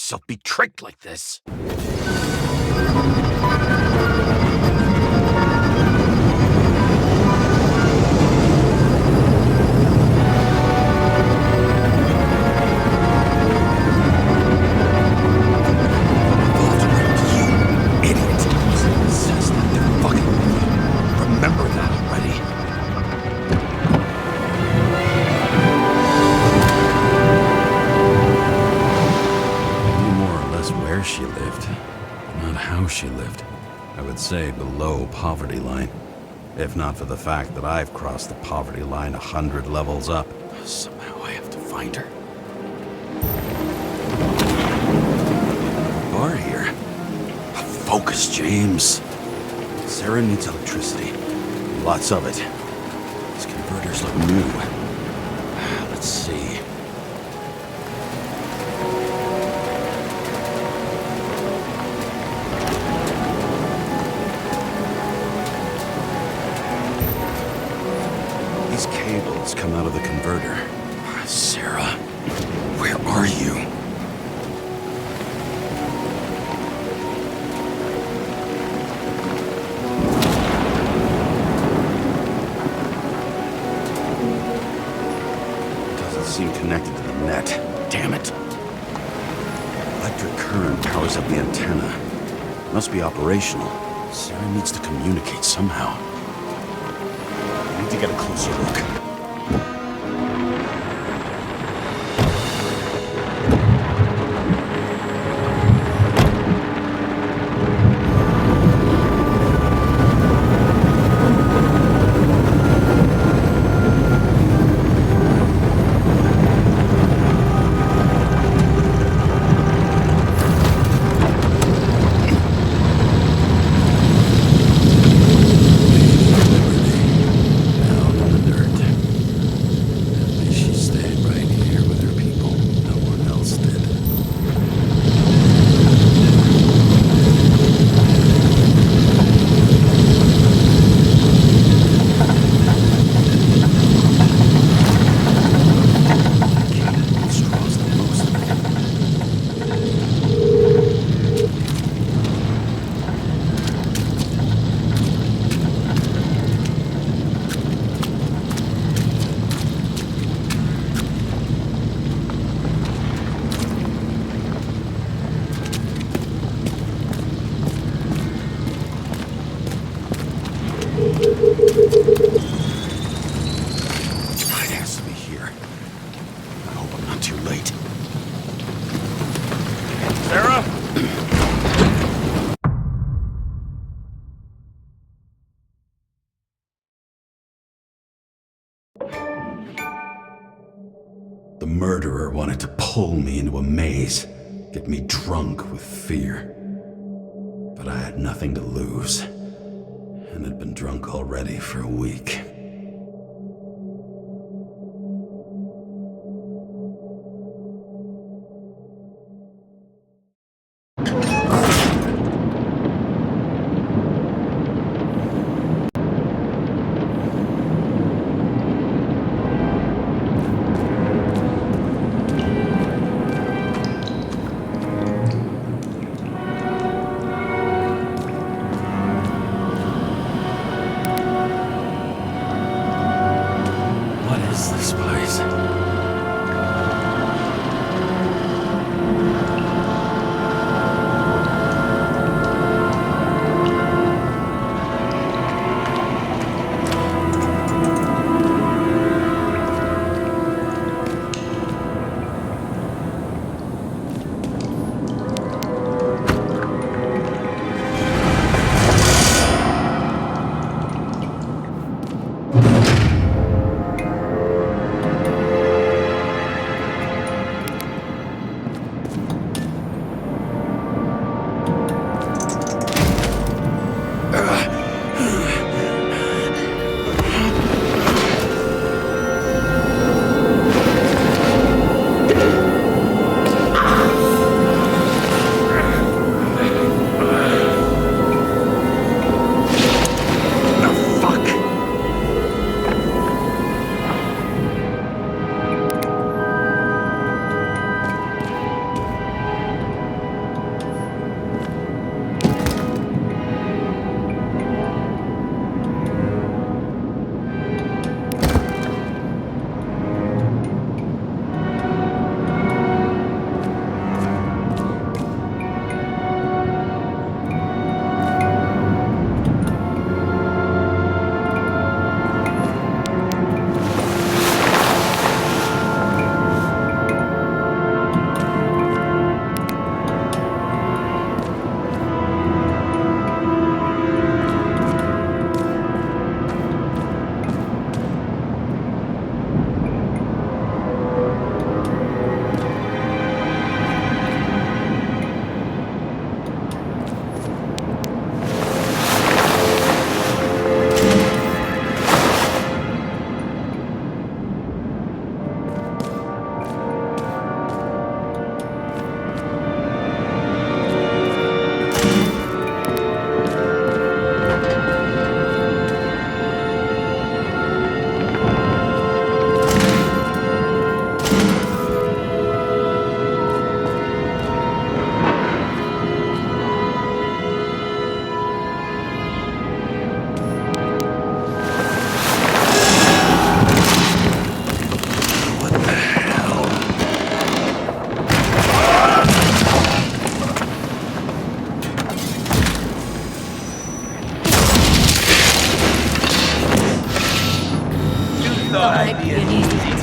yourself be tricked like this. Remember that already. I knew more or less where she lived, but not how she lived. I would say below poverty line. If not for the fact that I've crossed the poverty line 100 levels up. Somehow I have to find her. Bar here. Focus, James. Sarah needs electricity. Lots of it. These converters look new. Let's see. These cables come out of the converter. Sarah, where are you? Seem connected to the net. Damn it. Electric current powers up the antenna. Must be operational. Sarah needs to communicate somehow. I need to get a closer look. It has to be here. I hope I'm not too late. Sarah? The murderer wanted to pull me into a maze, get me drunk with fear. But I had nothing to lose, and had been drunk already for a week.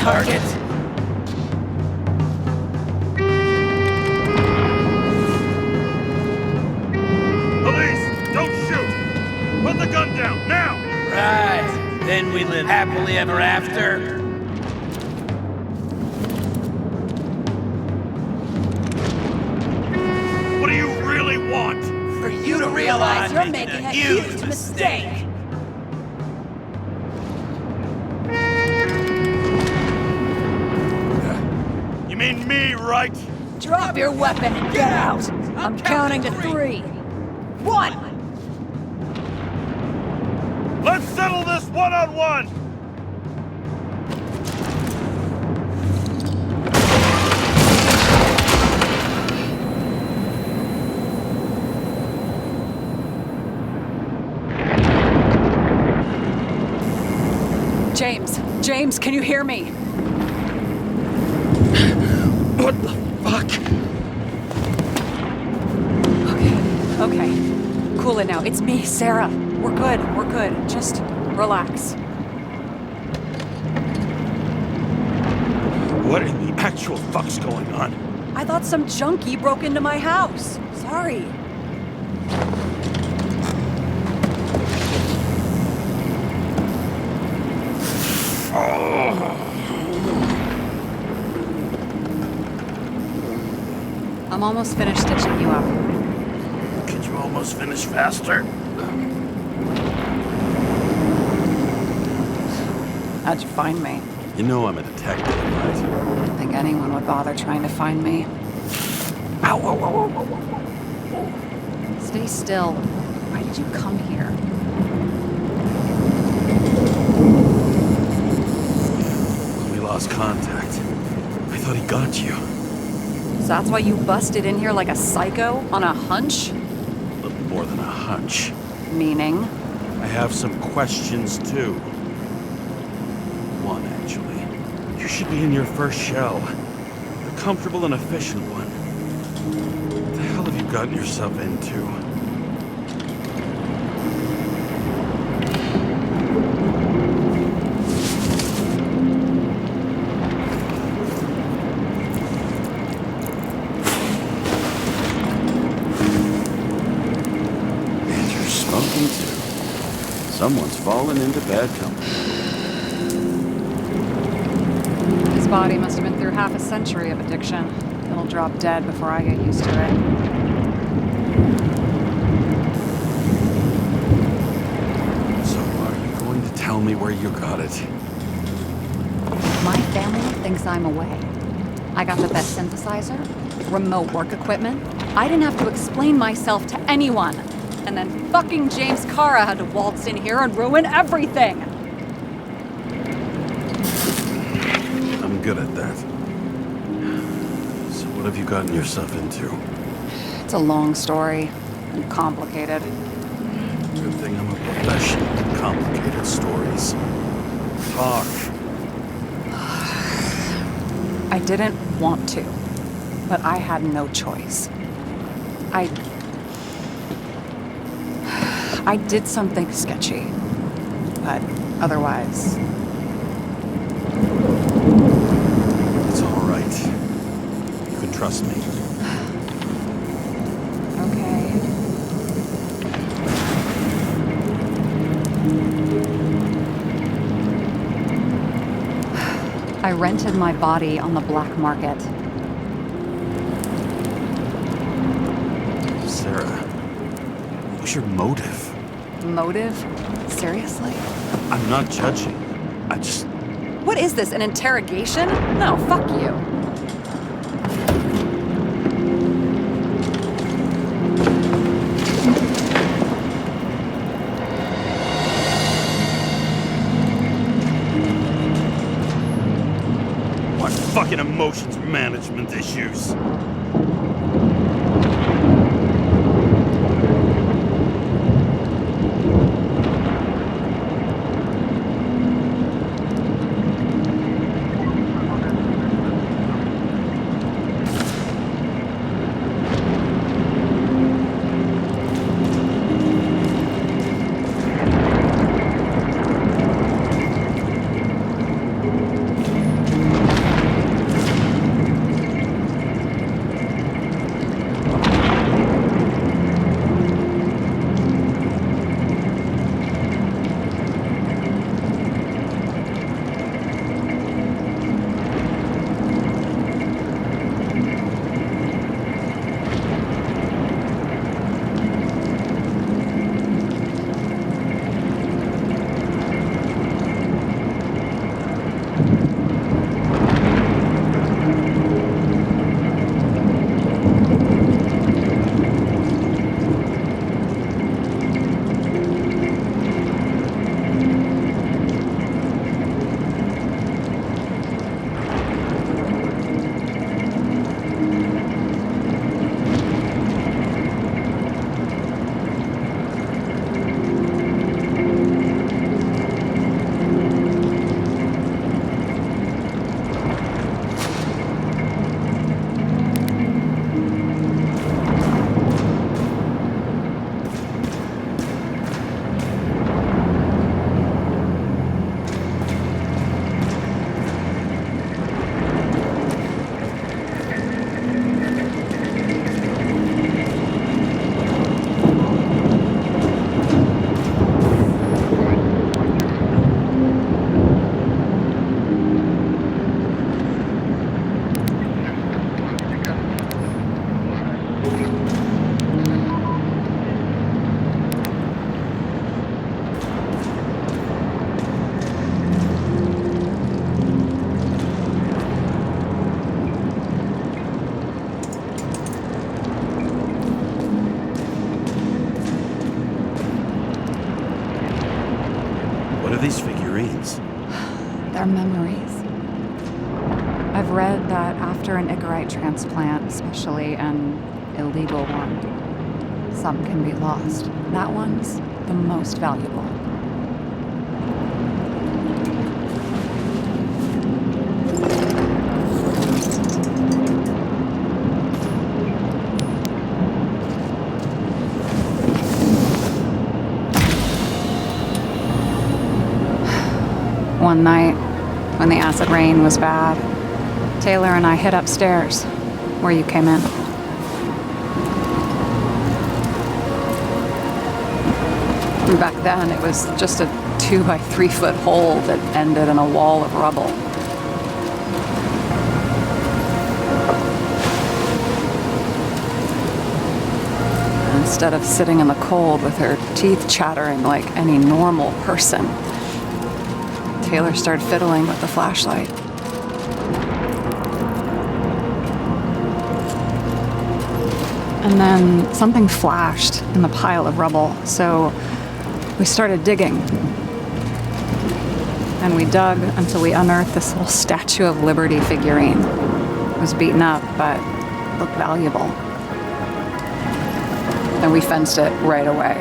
target. Police, don't shoot! Put the gun down, now! Right. Then we live happily ever after. What do you really want? For you to realize you're making a huge mistake. You mean me, right? Drop your weapon and get out! I'm counting to 3. 1! Let's settle this one-on-one! James, can you hear me? What the fuck? Okay. Cool it now. It's me, Sarah. We're good. Just relax. What in the actual fuck's going on? I thought some junkie broke into my house. Sorry. I'm almost finished stitching you up. Could you almost finish faster? How'd you find me? You know I'm a detective, right? I don't think anyone would bother trying to find me. Ow, whoa, whoa, whoa, whoa, whoa. Stay still. Why did you come here? We lost contact. I thought he got you. So that's why you busted in here like a psycho on a hunch? A little more than a hunch. Meaning? I have some questions, too. One, actually. You should be in your first shell. A comfortable and efficient one. What the hell have you gotten yourself into? Smoking too. Someone's fallen into bad company. His body must have been through half a century of addiction. It'll drop dead before I get used to it. So are you going to tell me where you got it? My family thinks I'm away. I got the best synthesizer, remote work equipment. I didn't have to explain myself to anyone. And then fucking James Cara had to waltz in here and ruin everything! I'm good at that. So what have you gotten yourself into? It's a long story, and complicated. Good thing I'm a professional in complicated stories. Talk. I didn't want to, but I had no choice. I did something sketchy, but otherwise... It's all right. You can trust me. Okay. I rented my body on the black market. Sarah, what was your motive? Motive? Seriously? I'm not judging. I just... What is this, an interrogation? No, fuck you. What fucking emotions management issues? these figurines? They're memories. I've read that after an Icarite transplant, especially an illegal one, some can be lost. That one's the most valuable. One night, when the acid rain was bad, Taylor and I hid upstairs, where you came in. And back then, it was just a 2 by 3 foot hole that ended in a wall of rubble. And instead of sitting in the cold with her teeth chattering like any normal person, Taylor started fiddling with the flashlight. And then something flashed in the pile of rubble, so we started digging. And we dug until we unearthed this little Statue of Liberty figurine. It was beaten up, but looked valuable. And we fenced it right away.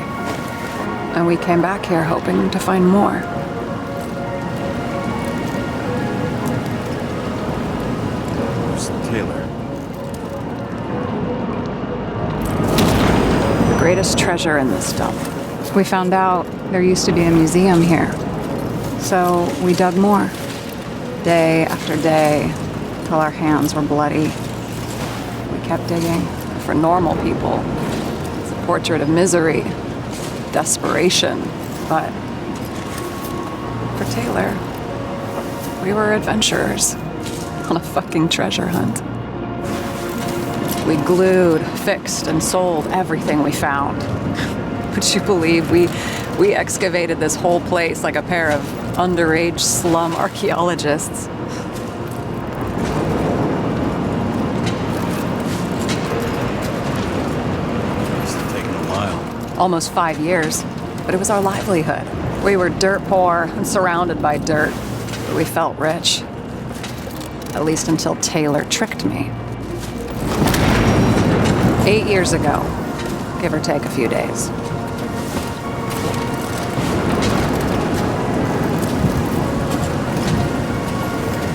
And we came back here hoping to find more. Taylor. The greatest treasure in this dump. We found out there used to be a museum here. So we dug more. Day after day, till our hands were bloody. We kept digging. For normal people, it's a portrait of misery, desperation. But for Taylor, we were adventurers. On a fucking treasure hunt. We glued, fixed, and sold everything we found. Would you believe we excavated this whole place like a pair of underage slum archaeologists? Must have taken a while. Almost 5 years, but it was our livelihood. We were dirt poor and surrounded by dirt, but we felt rich. At least until Taylor tricked me. 8 years ago, give or take a few days.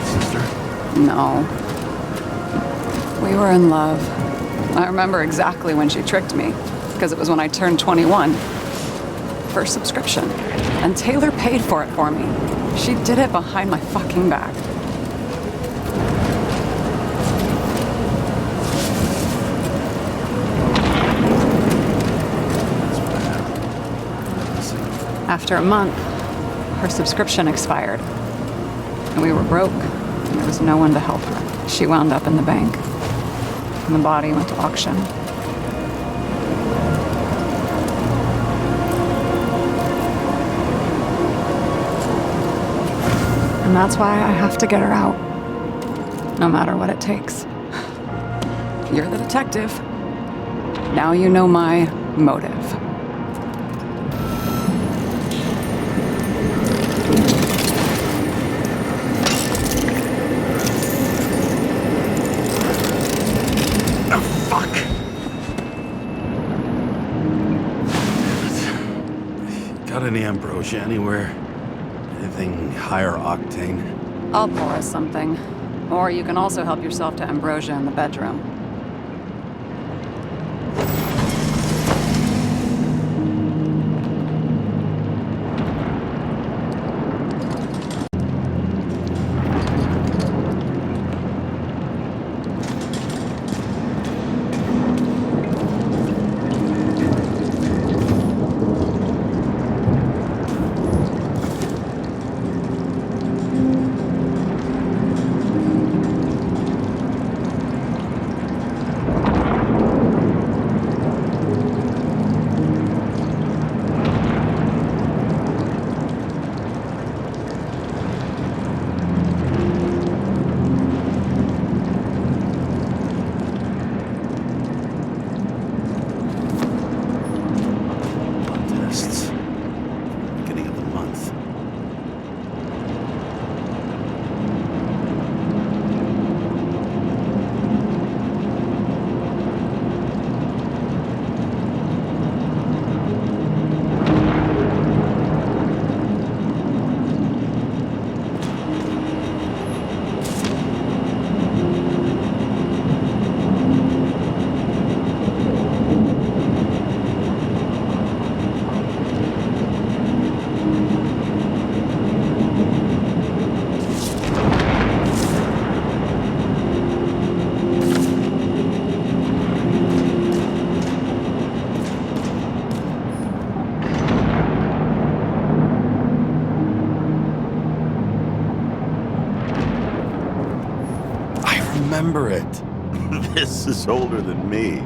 Sister? No. We were in love. I remember exactly when she tricked me, because it was when I turned 21. First subscription. And Taylor paid for it for me. She did it behind my fucking back. After a month, her subscription expired. And we were broke, and there was no one to help her. She wound up in the bank, and the body went to auction. And that's why I have to get her out, no matter what it takes. You're the detective. Now you know my motive. Got any ambrosia anywhere? Anything higher octane? I'll pour us something. Or you can also help yourself to ambrosia in the bedroom. remember it. This is older than me.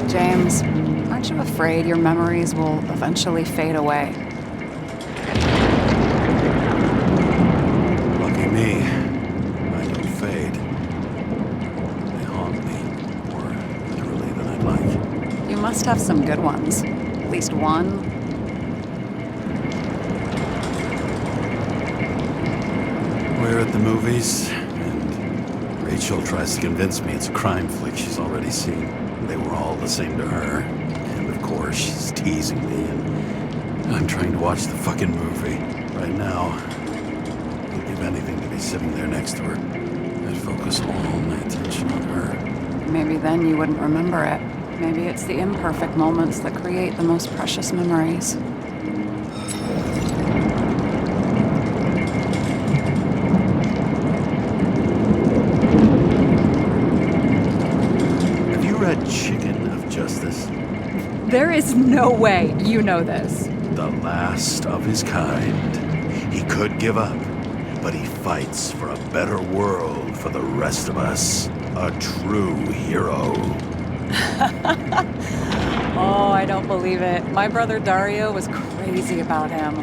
James, aren't you afraid your memories will eventually fade away? Lucky me. I don't fade. They haunt me more literally than I'd like. You must have some good ones. At least one. We're at the movies, and Rachel tries to convince me it's a crime flick she's already seen. They were all the same to her. And of course, she's teasing me, and I'm trying to watch the fucking movie. Right now, I'd give anything to be sitting there next to her. I'd focus all my attention on her. Maybe then you wouldn't remember it. Maybe it's the imperfect moments that create the most precious memories. Chicken of Justice. There is no way you know this. The last of his kind. He could give up, but he fights for a better world for the rest of us. A true hero. Oh, I don't believe it. My brother Dario was crazy about him.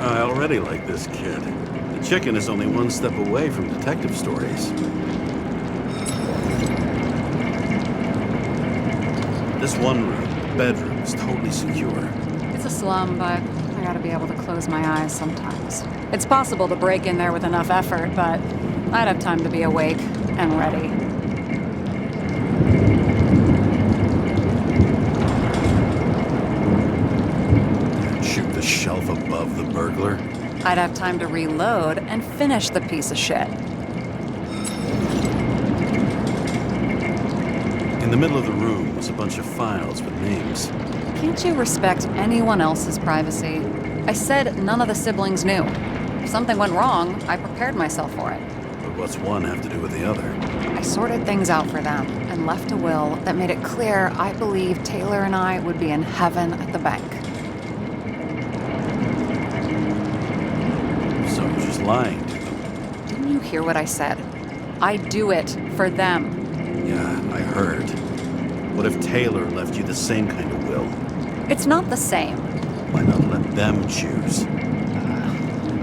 I already like this kid. The chicken is only one step away from detective stories. This one room, the bedroom, is totally secure. It's a slum, but I gotta be able to close my eyes sometimes. It's possible to break in there with enough effort, but I'd have time to be awake and ready. Shoot the shelf above the burglar. I'd have time to reload and finish the piece of shit. In the middle of the room was a bunch of files with names. Can't you respect anyone else's privacy? I said none of the siblings knew. If something went wrong, I prepared myself for it. But what's one have to do with the other? I sorted things out for them and left a will that made it clear I believed Taylor and I would be in heaven at the bank. So you're just lying to them? Didn't you hear what I said? I do it for them. Yeah, I heard. What if Taylor left you the same kind of will? It's not the same. Why not let them choose?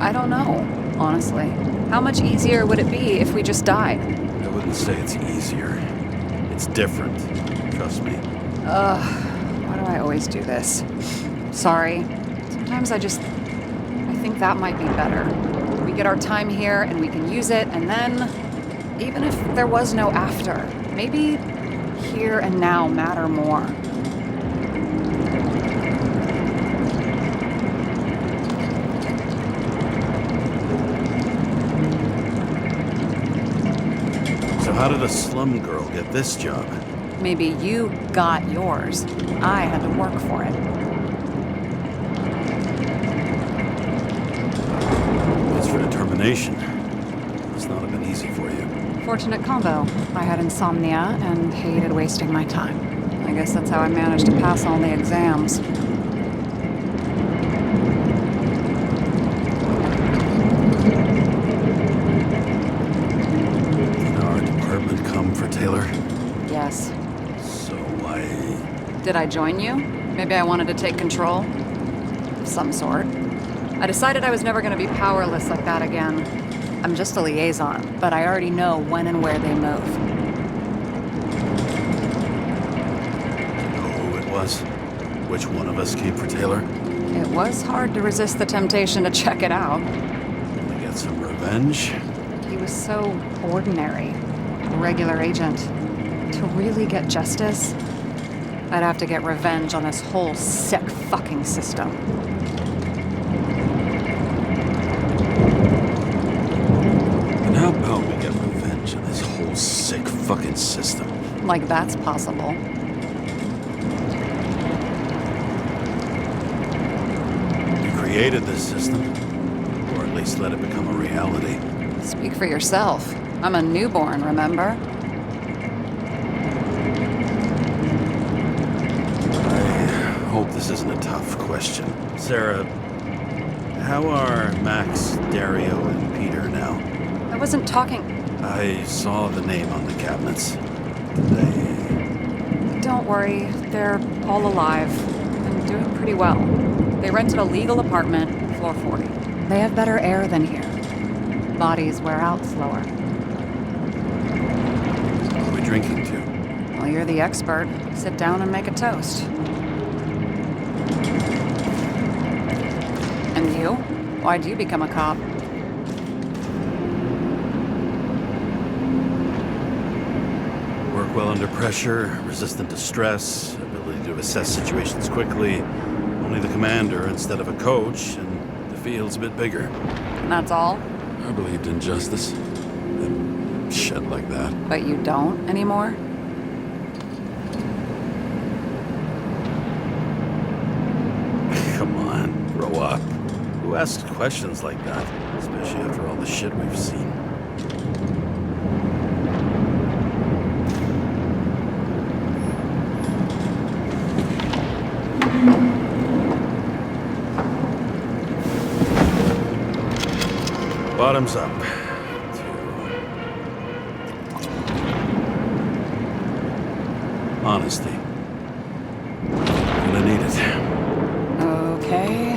I don't know, honestly. How much easier would it be if we just died? I wouldn't say it's easier. It's different. Trust me. Why do I always do this? Sorry. Sometimes I think that might be better. We get our time here and we can use it, and then, even if there was no after, maybe here and now matter more. So how did a slum girl get this job? Maybe you got yours. I had to work for it. As for determination, it's not have been easy for you. Fortunate combo. I had insomnia and hated wasting my time. I guess that's how I managed to pass all the exams. Did our department come for Taylor? Yes. So why... Did I join you? Maybe I wanted to take control? Of some sort. I decided I was never going to be powerless like that again. I'm just a liaison, but I already know when and where they move. Know who it was? Which one of us came for Taylor? It was hard to resist the temptation to check it out. To get some revenge? He was so ordinary. A regular agent. To really get justice, I'd have to get revenge on this whole sick fucking system. And how about we get revenge on this whole sick fucking system? Like that's possible. You created this system, or at least let it become a reality. Speak for yourself. I'm a newborn, remember? I hope this isn't a tough question. Sarah, how are Max, Dario, and Peter now? I wasn't talking. I saw the name on the cabinets. They... Don't worry, they're all alive and doing pretty well. They rented a legal apartment, floor 40. They have better air than here. Bodies wear out slower. What are we drinking to? Well, you're the expert. Sit down and make a toast. And you? Why'd you become a cop? Work well under pressure, resistant to stress, ability to assess situations quickly. Only the commander instead of a coach, and the field's a bit bigger. And that's all? I believed in justice. And shit like that. But you don't anymore? Come on, grow up. Who asks questions like that? Especially after all the shit we've seen. Bottoms up. Honesty. Gonna need it. Okay.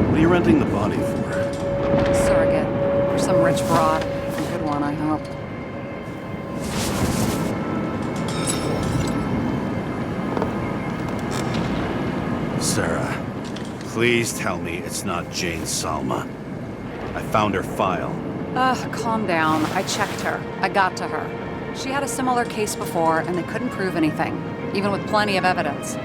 What are you renting the body for? Surrogate. For some rich broad. A good one, I hope. Sarah, please tell me it's not Jane Salma. I found her file. Calm down. I checked her. I got to her. She had a similar case before, and they couldn't prove anything, even with plenty of evidence.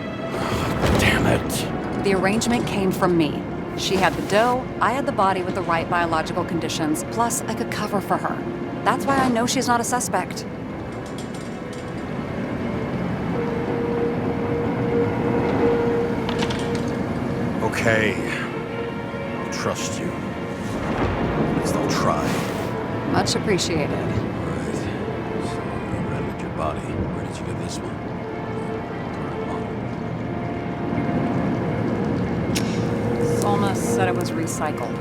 Damn it. The arrangement came from me. She had the dough, I had the body with the right biological conditions, plus I could cover for her. That's why I know she's not a suspect. Okay. I'll trust you. At least I'll try. Much appreciated. Right. So you rented your body. Where did you get this one? Salma said it was recycled.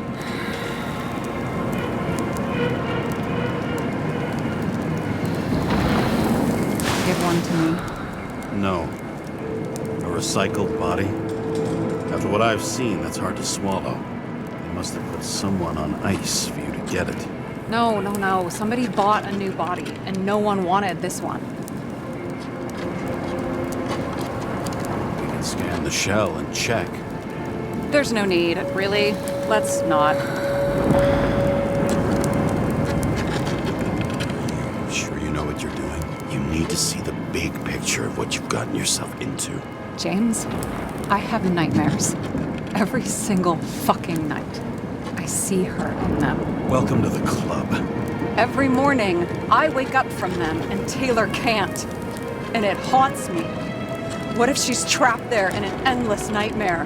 Give one to me. No. A recycled body? After what I've seen, that's hard to swallow. And must have put someone on ice for you to get it. No. Somebody bought a new body, and no one wanted this one. We can scan the shell and check. There's no need, really. Let's not. Sure you know what you're doing? You need to see the big picture of what you've gotten yourself into. James, I have nightmares. Every single fucking night. I see her in them. Welcome to the club. Every morning, I wake up from them and Taylor can't. And it haunts me. What if she's trapped there in an endless nightmare?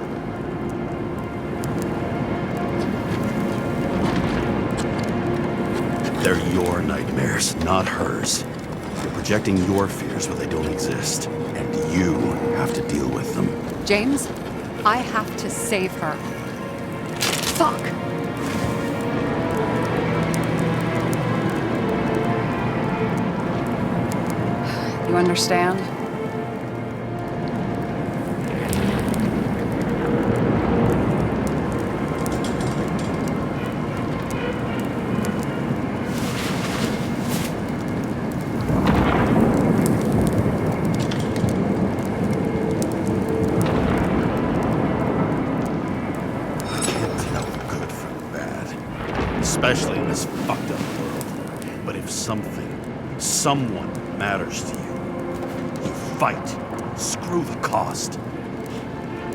They're your nightmares, not hers. You're projecting your fears where they don't exist, and you have to deal with them. James, I have to save her. Fuck! You understand? Especially in this fucked up world. But if someone matters to you, you fight. Screw the cost.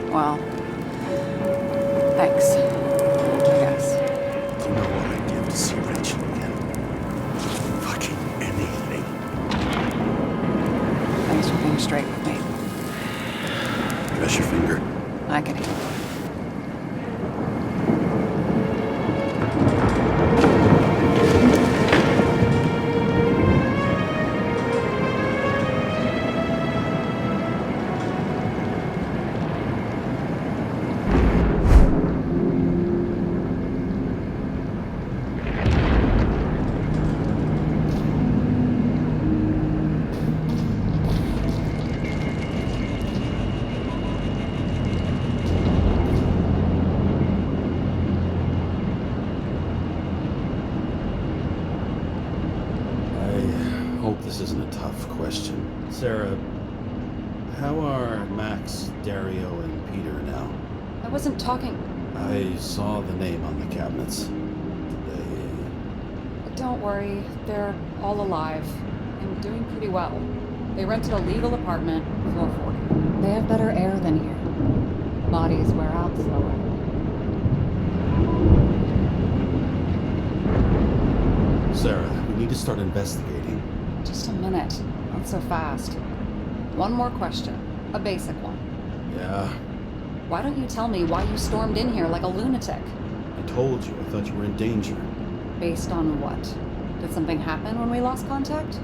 Well, thanks, I guess. Do you know what I'd give to see Rachel again? Fucking anything. Thanks for being straight with me. Press your finger. I can handle it. This isn't a tough question. Sarah, how are Max, Dario, and Peter now? I wasn't talking. I saw the name on the cabinets. Don't worry, they're all alive and doing pretty well. They rented a legal apartment, floor 40. They have better air than here. Bodies wear out slower. Sarah, we need to start investigating. Just a minute. Not so fast. One more question. A basic one. Yeah? Why don't you tell me why you stormed in here like a lunatic? I told you, I thought you were in danger. Based on what? Did something happen when we lost contact?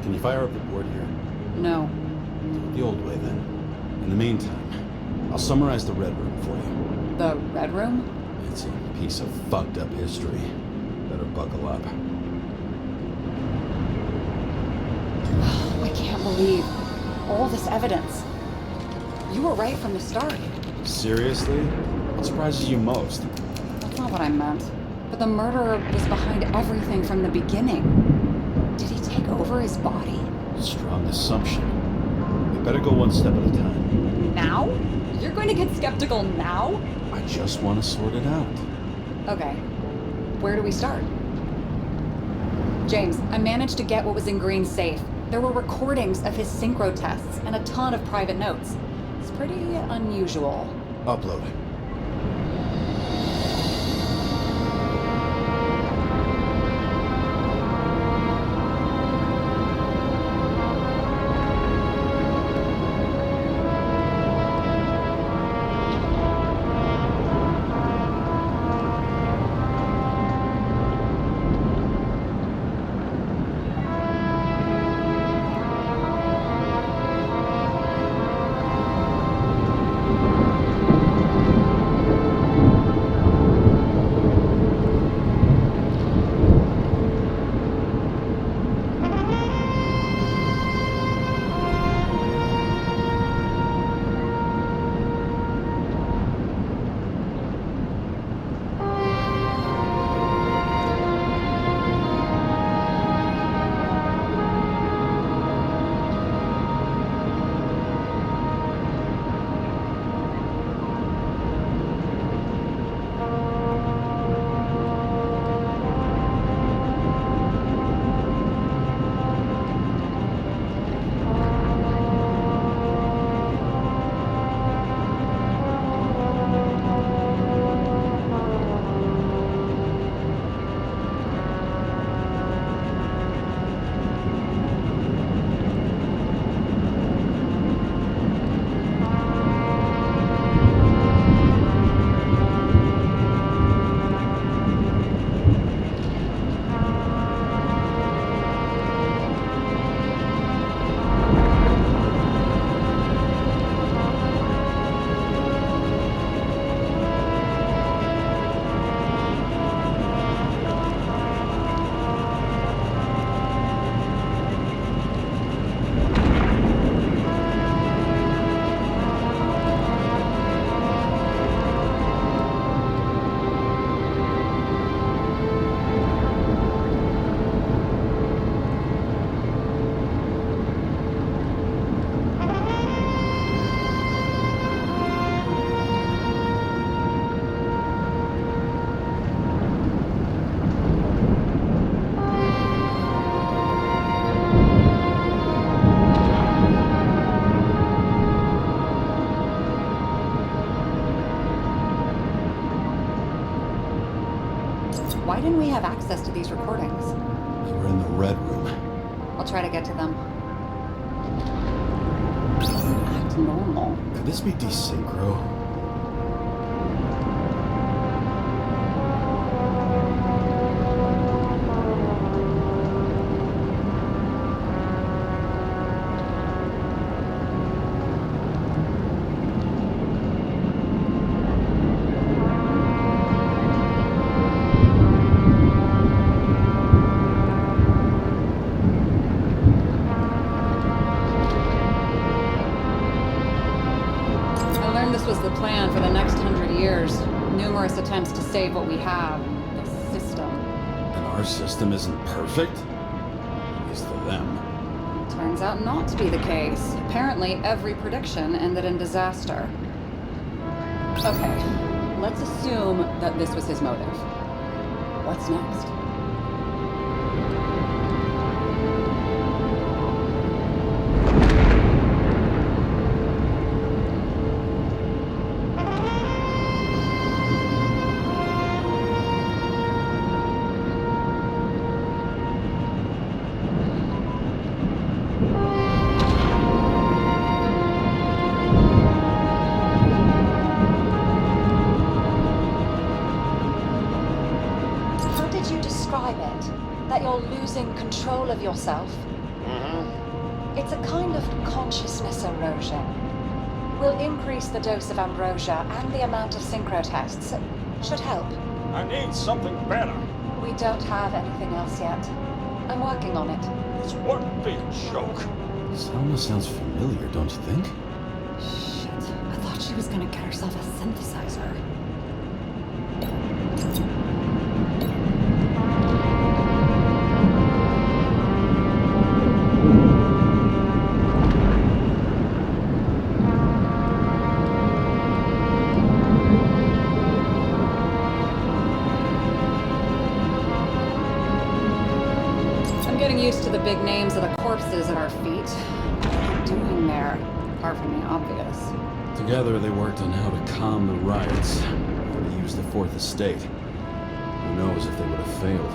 Can you fire up the board here? No. Do it the old way, then. In the meantime, I'll summarize the Red Room for you. The Red Room? It's a piece of fucked up history. Better buckle up. I can't believe all this evidence. You were right from the start. Seriously? What surprises you most? That's not what I meant. But the murderer was behind everything from the beginning. Did he take over his body? Strong assumption. We better go one step at a time. Now? You're going to get skeptical now? I just want to sort it out. Okay. Where do we start? James, I managed to get what was in Green's safe. There were recordings of his synchro tests and a ton of private notes. It's pretty unusual. Uploading. didn't we have access to these recordings? They were in the red room. I'll try to get to them. It doesn't act normal. Could this be desynchro? This was the plan for the next 100 years. Numerous attempts to save what we have. The system. And our system isn't perfect? At least for them. Turns out not to be the case. Apparently, every prediction ended in disaster. Okay, let's assume that this was his motive. What's next? That you're losing control of yourself. It's a kind of consciousness erosion. We'll increase the dose of ambrosia and the amount of synchro tests. Should help. I need something better. We don't have anything else yet. I'm working on it. It's one big joke. This almost sounds familiar, don't you think? Shit, I thought she was gonna get herself a synthesizer. Used to the big names of the corpses at our feet. What are they doing there? Apart from the obvious. Together they worked on how to calm the riots, how to use the Fourth Estate. Who knows if they would have failed.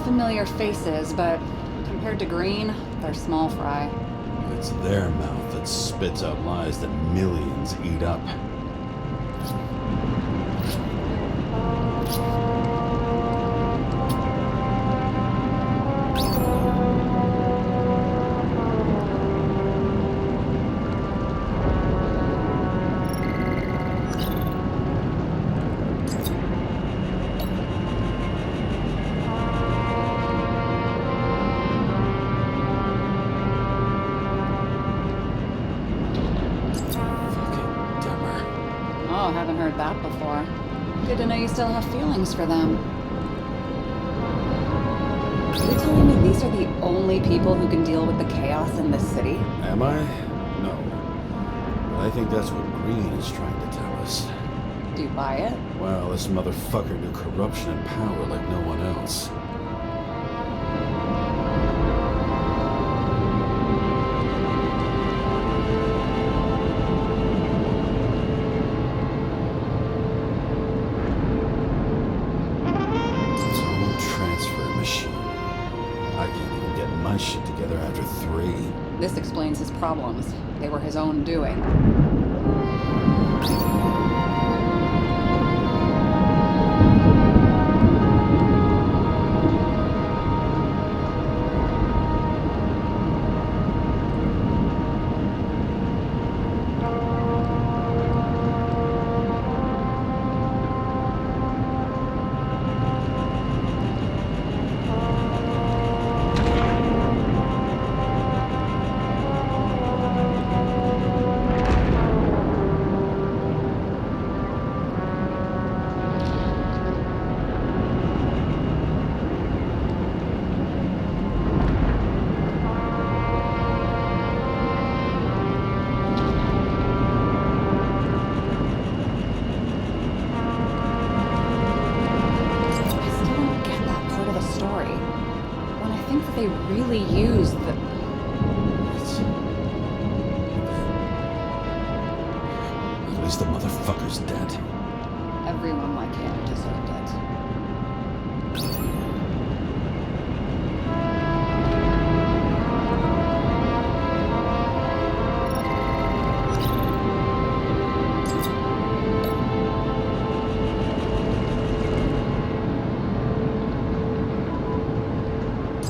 Familiar faces, but compared to Green, they're small fry. It's their mouth that spits out lies that millions eat up. Oh, haven't heard that before. Good to know you still have feelings for them. Are you telling me these are the only people who can deal with the chaos in this city? Am I? No. But I think that's what Green is trying to tell us. Do you buy it? Well, this motherfucker knew corruption and power like no one else. My shit together after 3. This explains his problems. They were his own doing. think that they really used the... At least the motherfucker's dead. Everyone like him deserved it.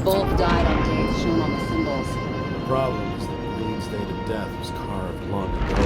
Both died on dates shown on the symbols. The problem is that Green's date of death was carved long ago.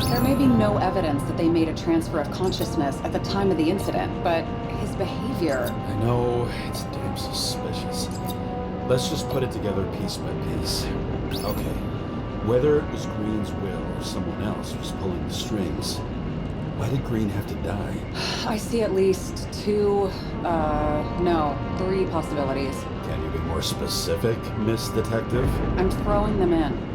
There may be no evidence that they made a transfer of consciousness at the time of the incident, but his behavior... I know, it's damn suspicious. Let's just put it together piece by piece. Okay, whether it was Green's will or someone else was pulling the strings, why did Green have to die? I see at least three possibilities. Can you be more specific, Miss Detective? I'm throwing them in.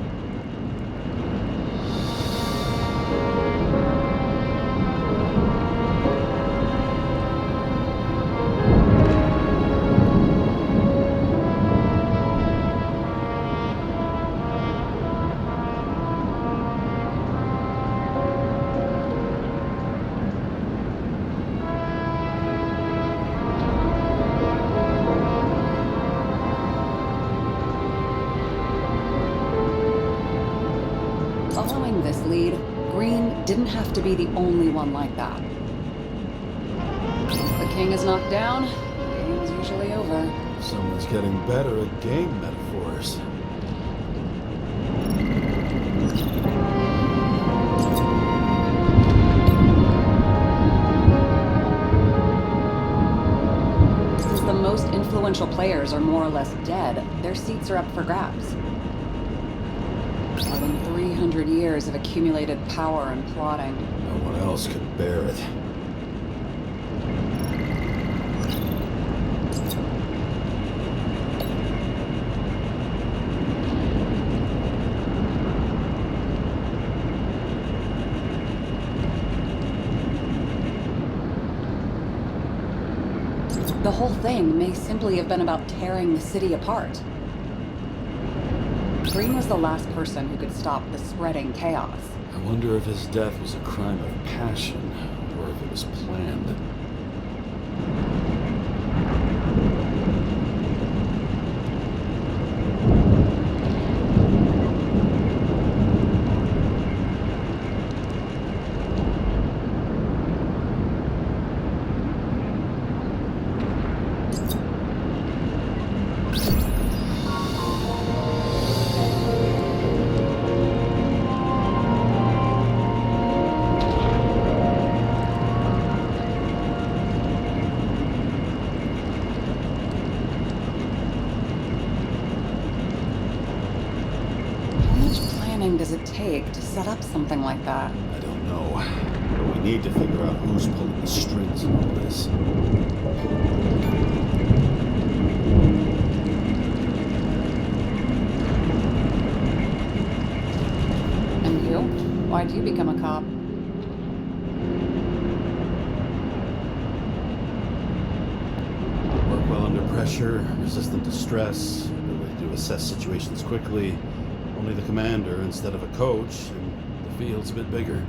Following this lead, Green didn't have to be the only one like that. Once the king is knocked down, the game is usually over. Someone's getting better at game metaphors. Since the most influential players are more or less dead, their seats are up for grabs. More than 300 years of accumulated power and plotting. No one else could bear it. The whole thing may simply have been about tearing the city apart. Green was the last person who could stop the spreading chaos. I wonder if his death was a crime of passion, or if it was planned. Does it take to set up something like that? I don't know. But we need to figure out who's pulling the strings in all this. And you? Why'd you become a cop? Work well under pressure, resistant to stress, ability to assess situations quickly. Only the commander instead of a coach, and the field's a bit bigger.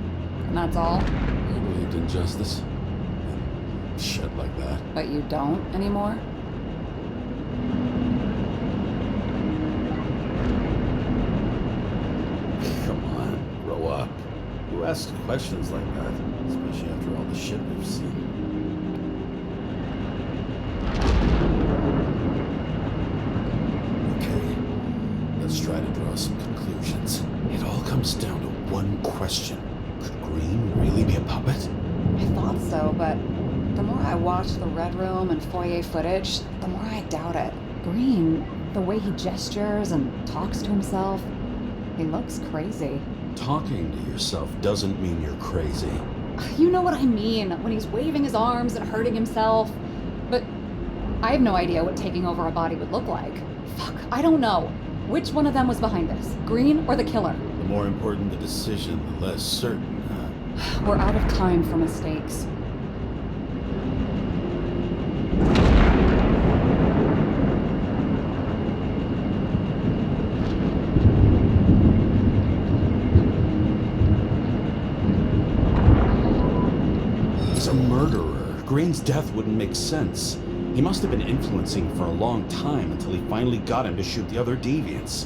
And that's all? I believed in justice. And shit like that. But you don't anymore? Come on, grow up. Who asks questions like that? Especially after all the shit we've seen. Let's try to draw some conclusions. It all comes down to one question. Could Green really be a puppet? I thought so, but the more I watch the Red Room and foyer footage, the more I doubt it. Green, the way he gestures and talks to himself, he looks crazy. Talking to yourself doesn't mean you're crazy. You know what I mean, when he's waving his arms and hurting himself. But I have no idea what taking over a body would look like. Fuck, I don't know. Which one of them was behind this? Green or the killer? The more important the decision, the less certain, huh? We're out of time for mistakes. He's a murderer. Green's death wouldn't make sense. He must have been influencing for a long time until he finally got him to shoot the other deviants.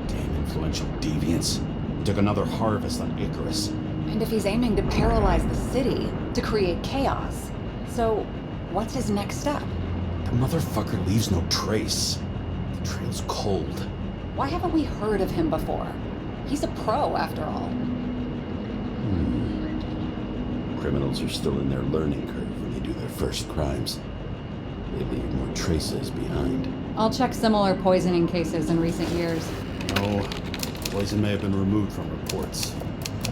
Damn influential deviants. He took another harvest on Icarus. And if he's aiming to paralyze the city, to create chaos, so what's his next step? The motherfucker leaves no trace. The trail's cold. Why haven't we heard of him before? He's a pro, after all. Criminals are still in their learning curve when they do their first crimes. They leave more traces behind. I'll check similar poisoning cases in recent years. No, poison may have been removed from reports.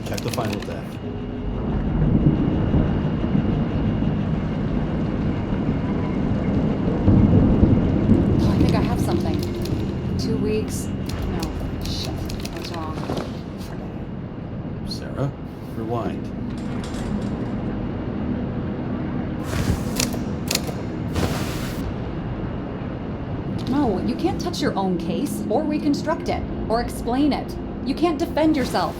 Check the final death. Oh, I think I have something. 2 weeks. No, shit. I was wrong. Forget it. Sarah, rewind. No, you can't touch your own case, or reconstruct it, or explain it. You can't defend yourself.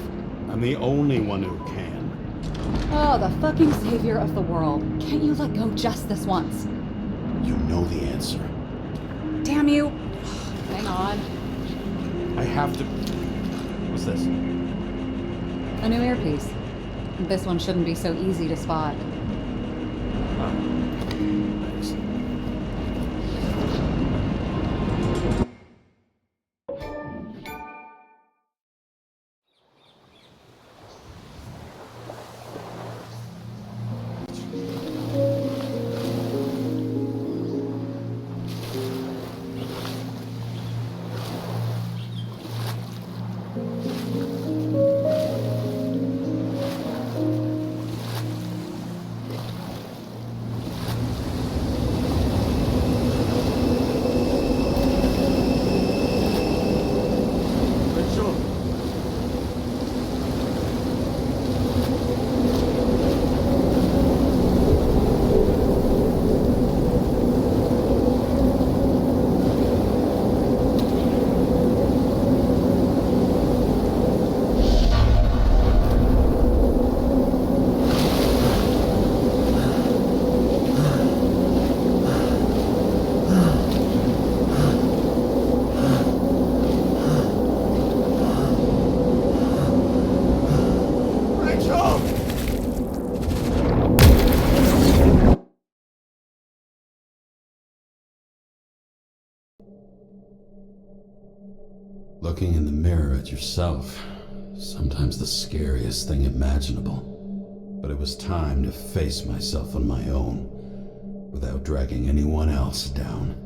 I'm the only one who can. Oh, the fucking savior of the world. Can't you let go just this once? You know the answer. Damn you. Hang on. I have to... What's this? A new earpiece. This one shouldn't be so easy to spot. Thanks. Looking in the mirror at yourself, sometimes the scariest thing imaginable. But it was time to face myself on my own, without dragging anyone else down.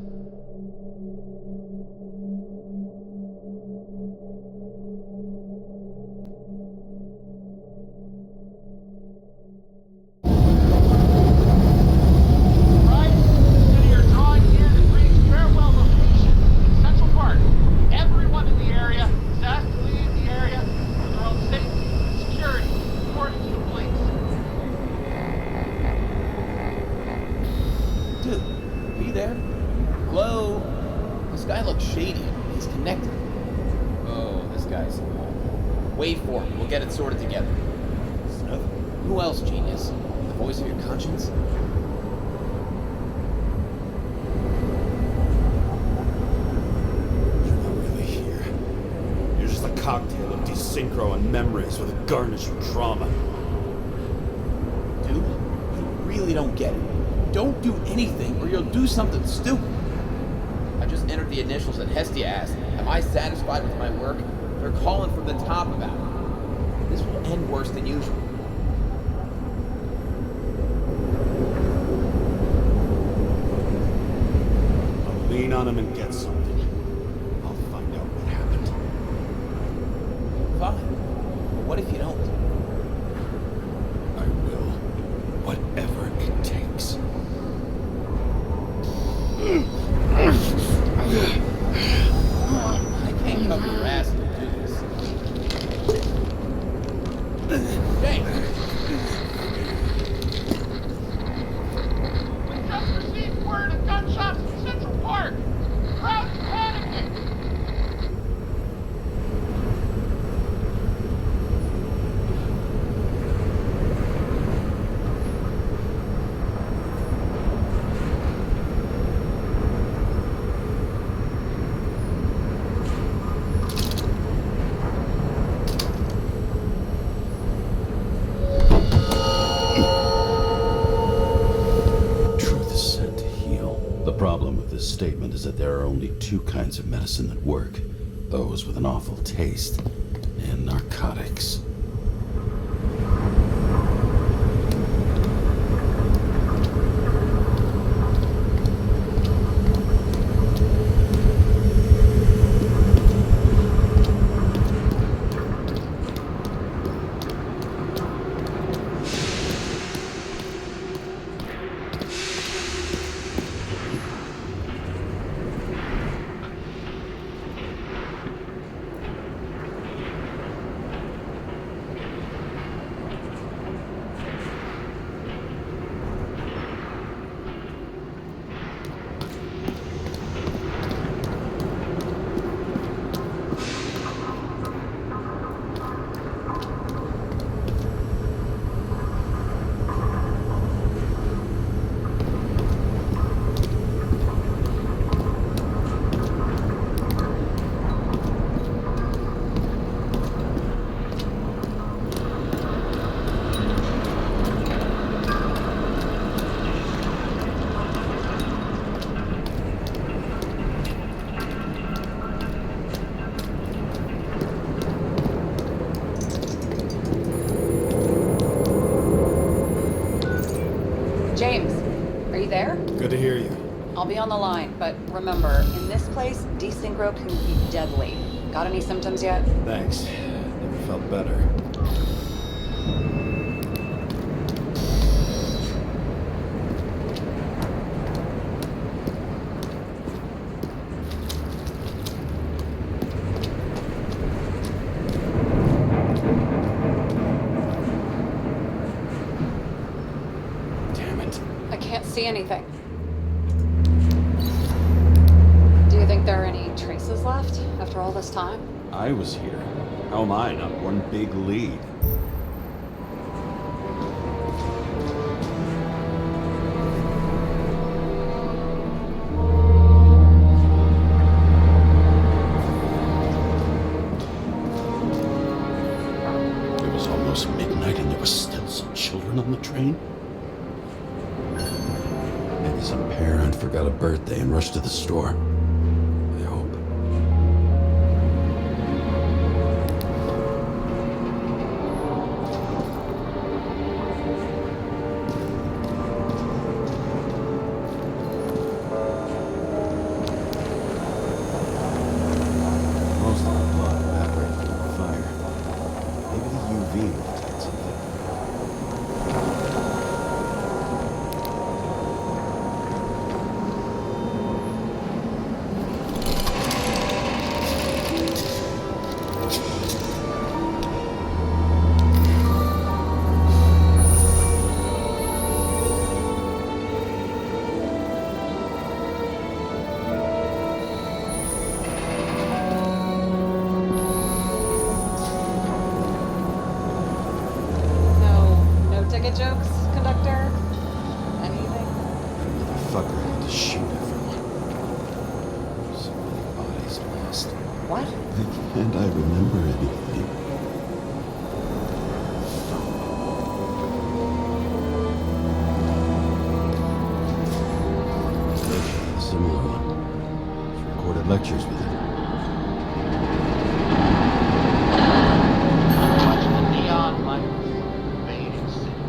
Wait for it. We'll get it sorted together. Snuff? Who else, genius? The voice of your conscience? You're not really here. You're just a cocktail of desynchro and memories with a garnish of trauma. Dude, you really don't get it. Don't do anything or you'll do something stupid. I just entered the initials and Hestia asked, am I satisfied with my work? They're calling from the top about it. This will end worse than usual. I'll lean on him and get something. I'll find out what happened. Fine. James! We just received word of gunshots in Central Park. Crowd's panicking. Truth is said to heal. The problem with this statement is that there are only two kinds of medicine that work. Those with an awful taste and narcotics. James, are you there? Good to hear you. I'll be on the line, but remember, in this place, desynchro can be deadly. Got any symptoms yet? Thanks. Never felt better. I can't see anything. Do you think there are any traces left after all this time? I was here. How am I not one big lead? It was almost midnight and there were still some children on the train. Maybe some parent forgot a birthday and rushed to the store. I hope. Most of the blood evaporated from the fire. Maybe the UV will detect something. No ticket jokes, conductor? Anything? That motherfucker had to shoot everyone. So many bodies lost. What? Can't I remember anything? A similar one. She recorded lectures with it. Watch the neon lights fading city.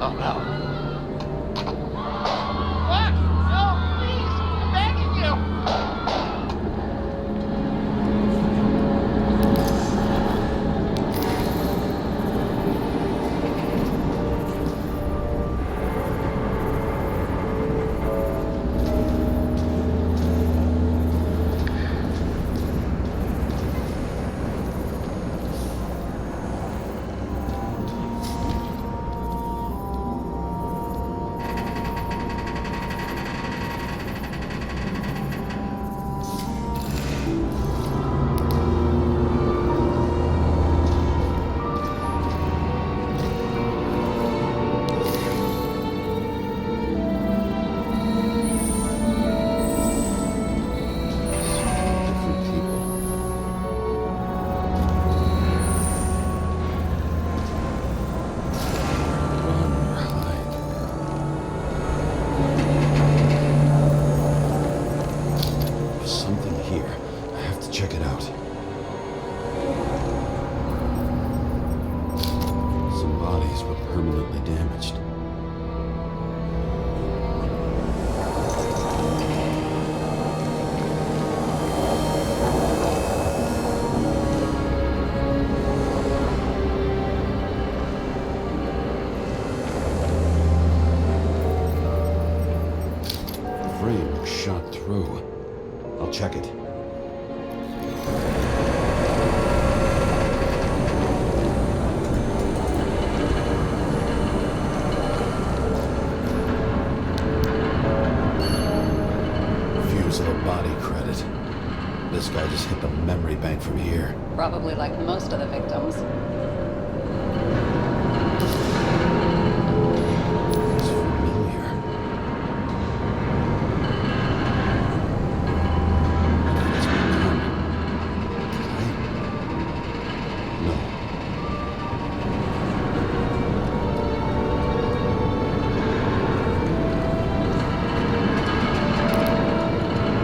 Oh no. What? No, please! I'm begging you! check it. Fuse of the body credit. This guy just hit the memory bank from here. Probably like most of the victims. It's familiar. It's my gun. No.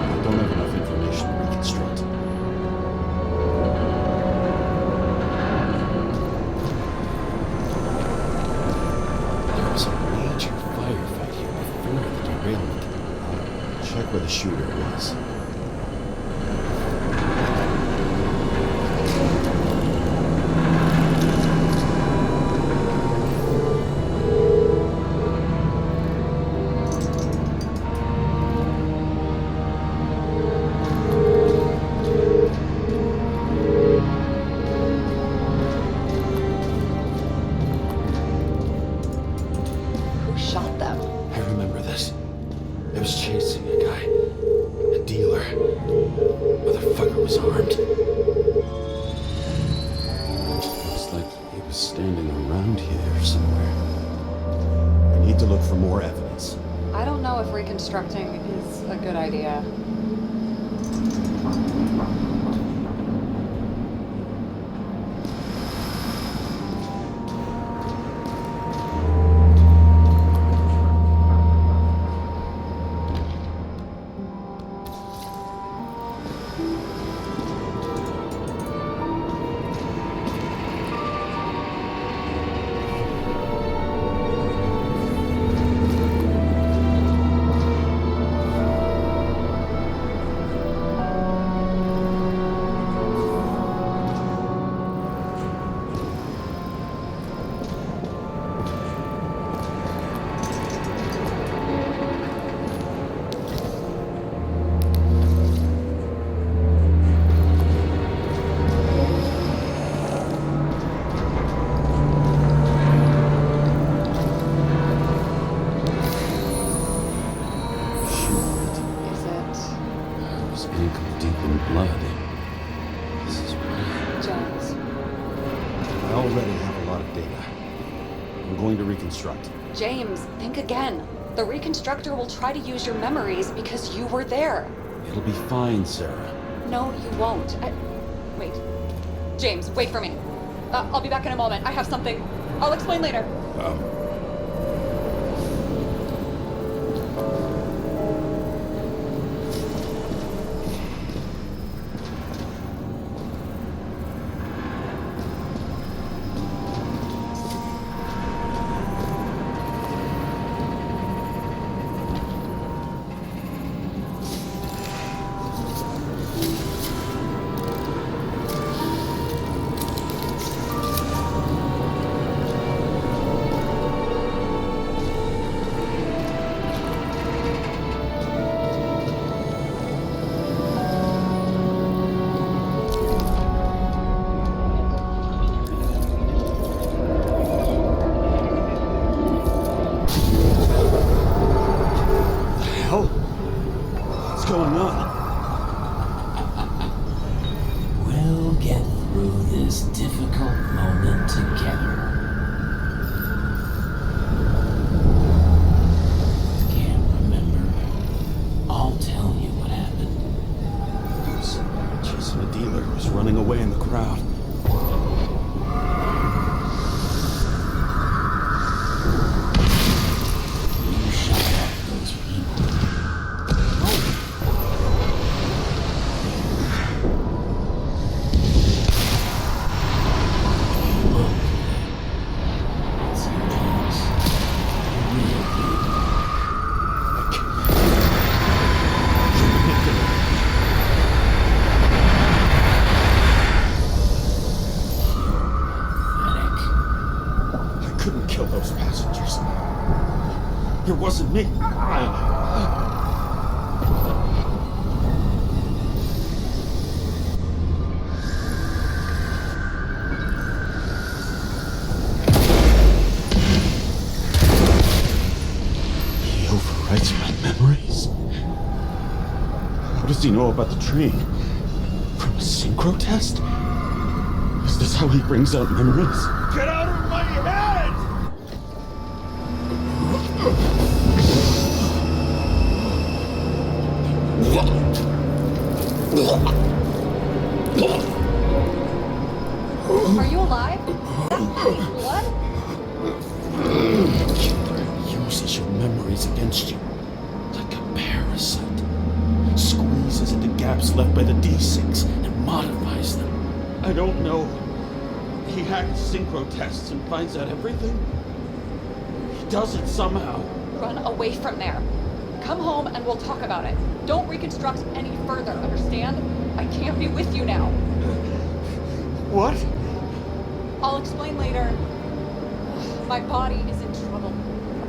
I don't have enough information to reconstruct. There was a major firefight here before the derailment. Check where the shooter was. Who shot them? I remember this. It was chasing a guy. A dealer. Motherfucker was armed. Looks like he was standing around here somewhere. I need to look for more evidence. I don't know if reconstructing is a good idea. Ankle deep in blood. This is weird. James. I already have a lot of data. I'm going to reconstruct. James, think again. The reconstructor will try to use your memories because you were there. It'll be fine, Sarah. No, you won't. Wait. James, wait for me. I'll be back in a moment. I have something. I'll explain later. What's going on? We'll get through this difficult moment together. Can't remember. I'll tell you what happened. I was chasing a dealer who was running away in the crowd. You shot at those people. It wasn't me. hides my memories? How does he know about the train? From a synchro test? Is this how he brings out memories? Get out of my head! Are you alive? What? Uses your memories against you like a parasite. Squeezes into gaps left by the D6 and modifies them. I don't know. He hacks synchro tests and finds out everything. He does it somehow. Run away from there. Come home and we'll talk about it. Don't reconstruct any further, understand? I can't be with you now. What? I'll explain later. My body is in trouble.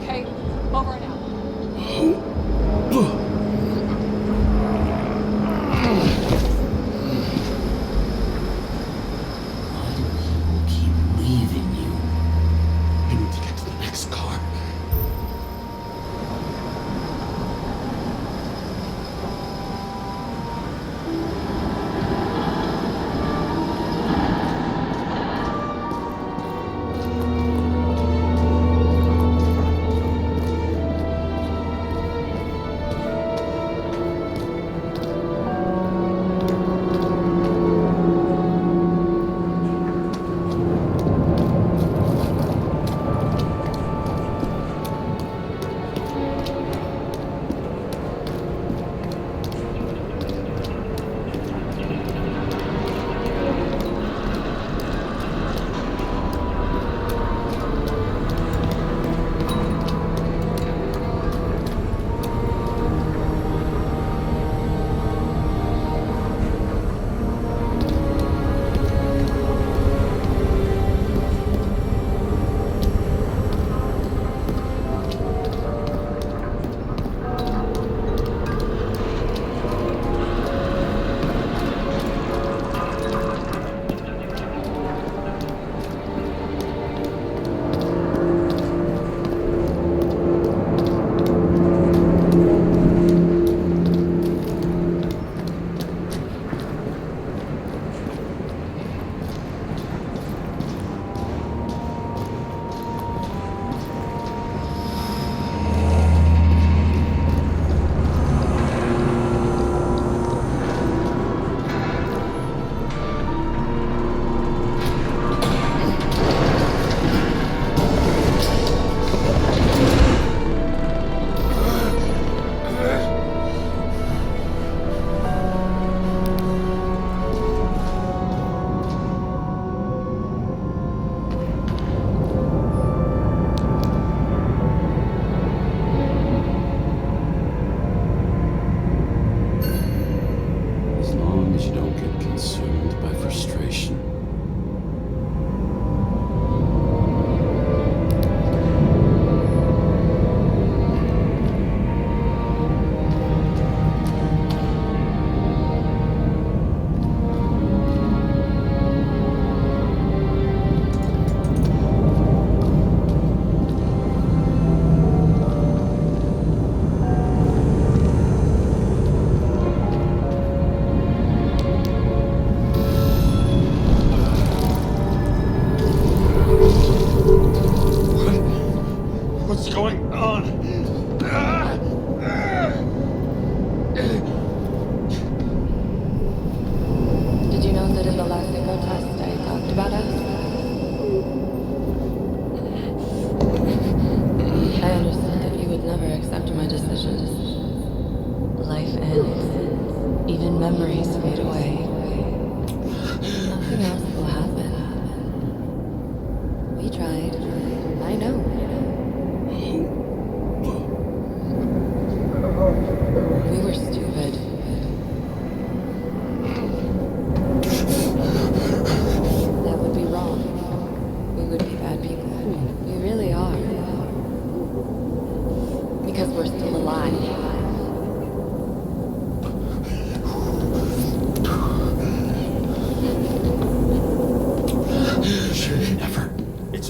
Okay? Over and out. Keep leaving you. I need to get to the next car.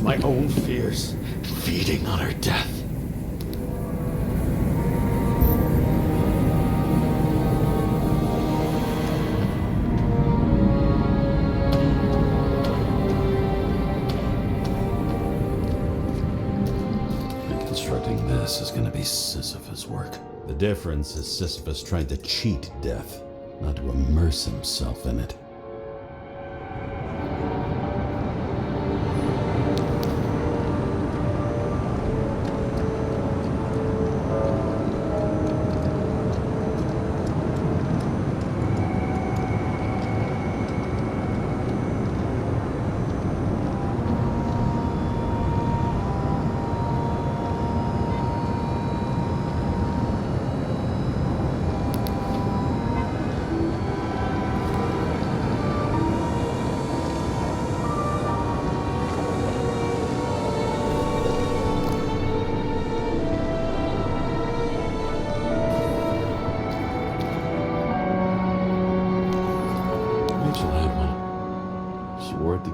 My own fears, feeding on her death. Reconstructing this is gonna be Sisyphus work. The difference is Sisyphus tried to cheat death, not to immerse himself in it.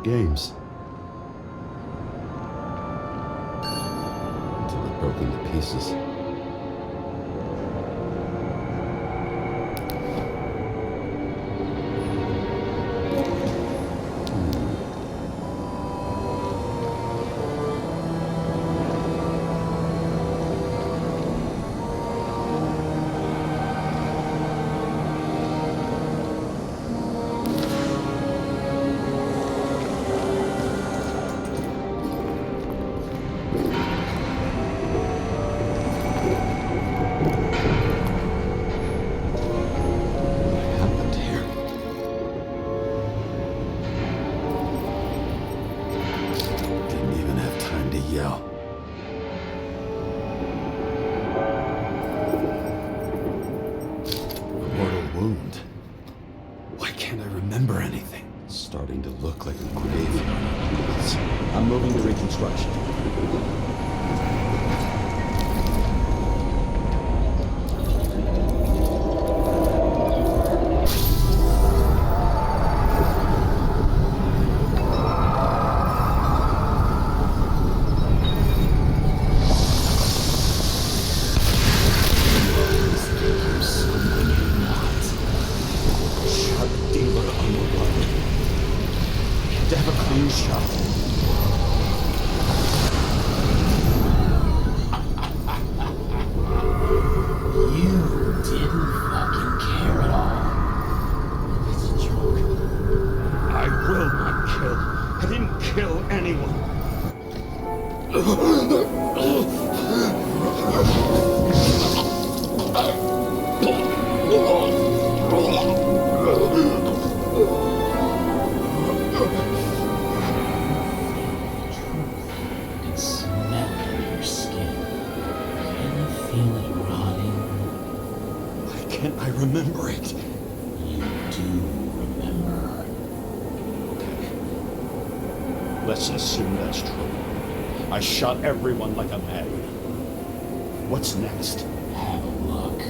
Games. Until it broke into pieces. Starting to look like a graveyard. I'm moving to reconstruction. I remember it. You do remember. Let's assume that's true. I shot everyone like a madman. What's next? Have a look.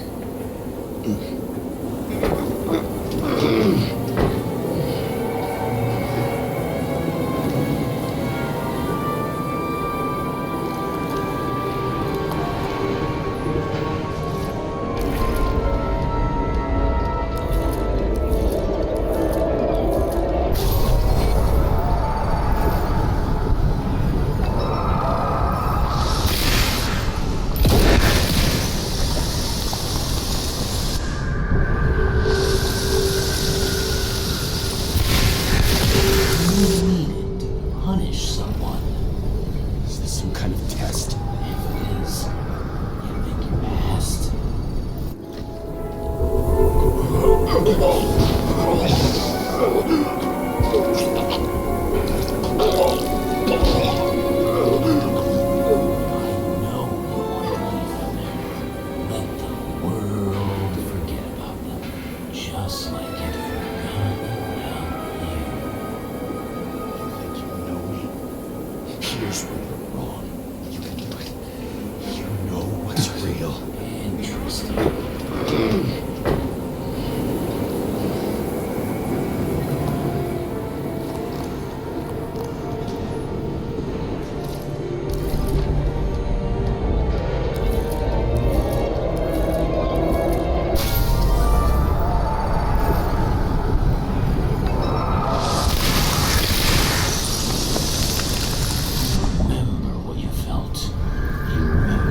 Remember what you felt. You remember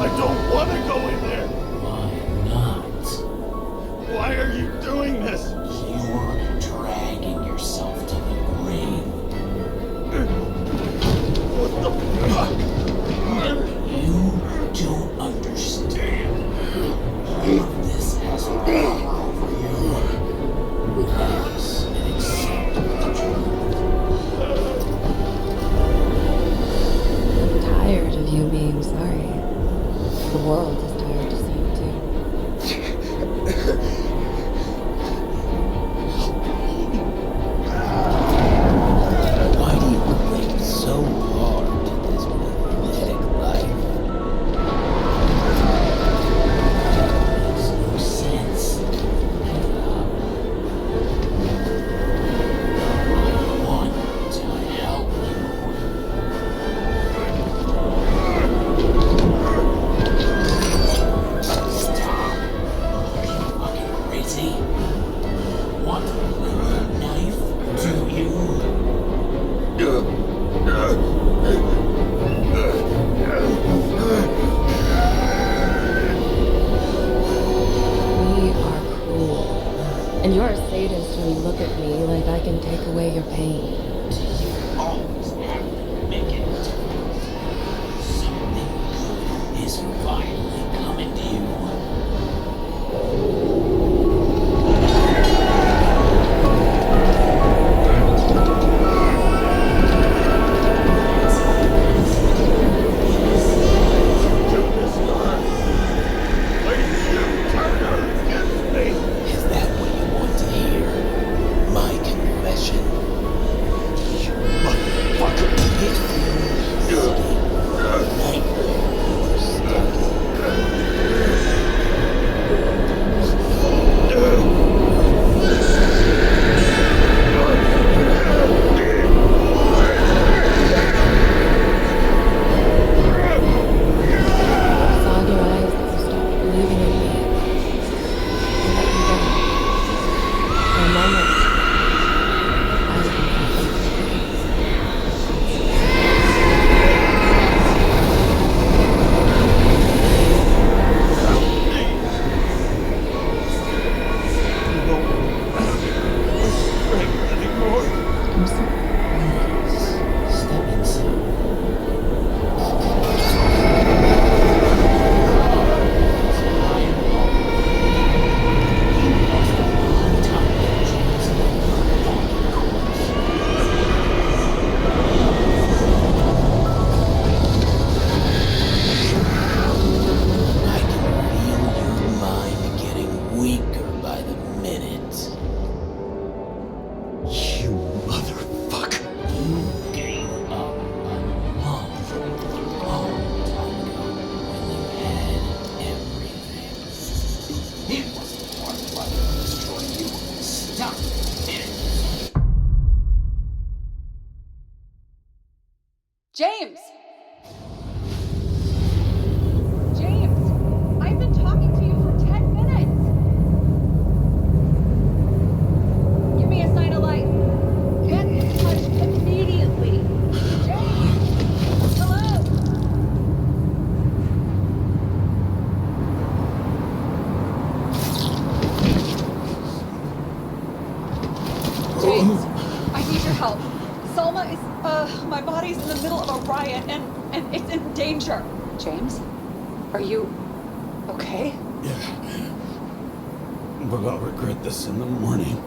I don't want to go in there! Why not? actually look at me like I can take away your pain. You always have to make it tough. Something good is finally coming to you. James! James! I've been talking to you for 10 minutes! Give me a sign of life. Get in touch immediately. James! Hello? James, I need your help. Salma is, my body's in the middle of a riot and it's in danger. James, are you okay? Yeah. But I'll regret this in the morning.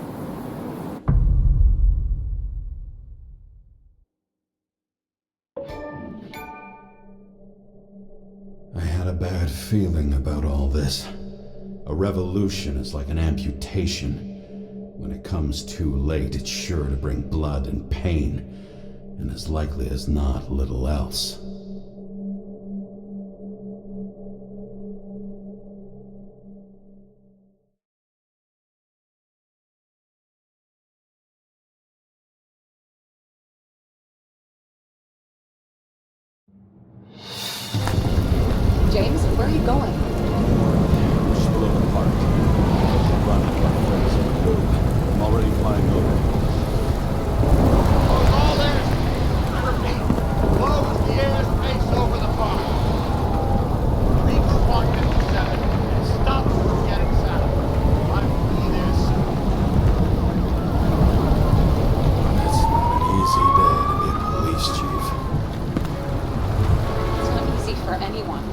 I had a bad feeling about all this. A revolution is like an amputation. When it comes too late, it's sure to bring blood and pain, and as likely as not, little else. James, where are you going? Split apart. Run with my friends. I'm already flying over. All there. I repeat, close the airspace over the farm. Reach 157 and stop from getting south. I'll be there soon. It's not an easy day to be a police chief. It's not easy for anyone.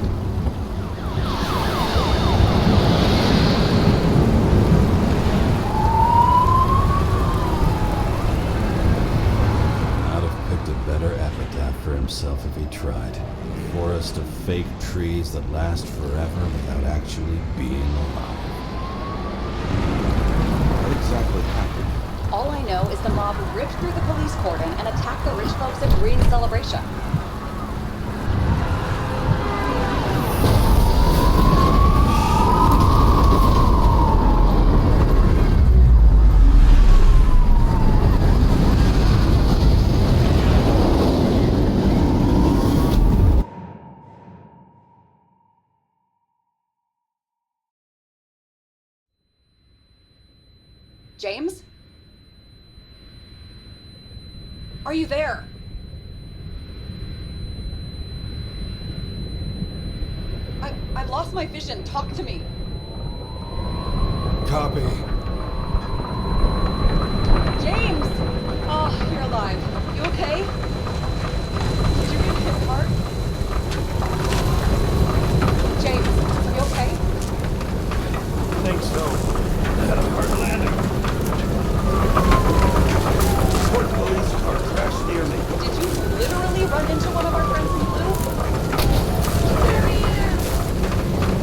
Himself if he tried. A forest of fake trees that last forever without actually being alive. What exactly happened? All I know is the mob ripped through the police cordon and attacked the rich folks at Green Celebration. James? Are you there? I've lost my vision. Talk to me. Copy. James! Oh, you're alive. You okay? Did you get hit hard? James, you okay? I think so. I had a hard landing. Port police car crashed near me. Did you literally run into one of our friends in blue? There he is!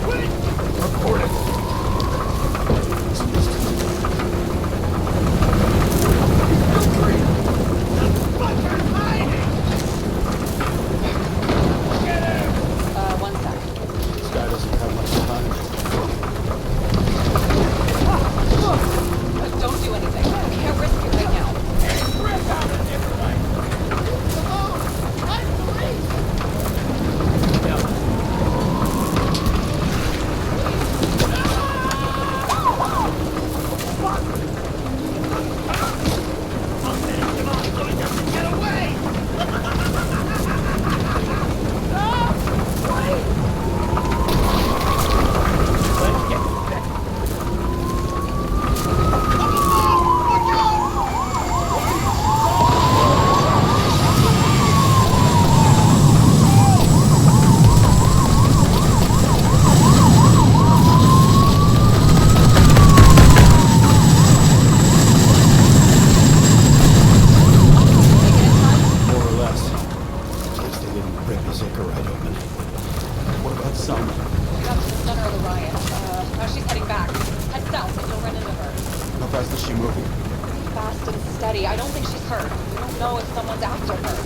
Wait! Report it. One sec. This guy doesn't have much time. Don't do anything. We can't risk it right now. I don't think she's hurt. We don't know if someone's after her.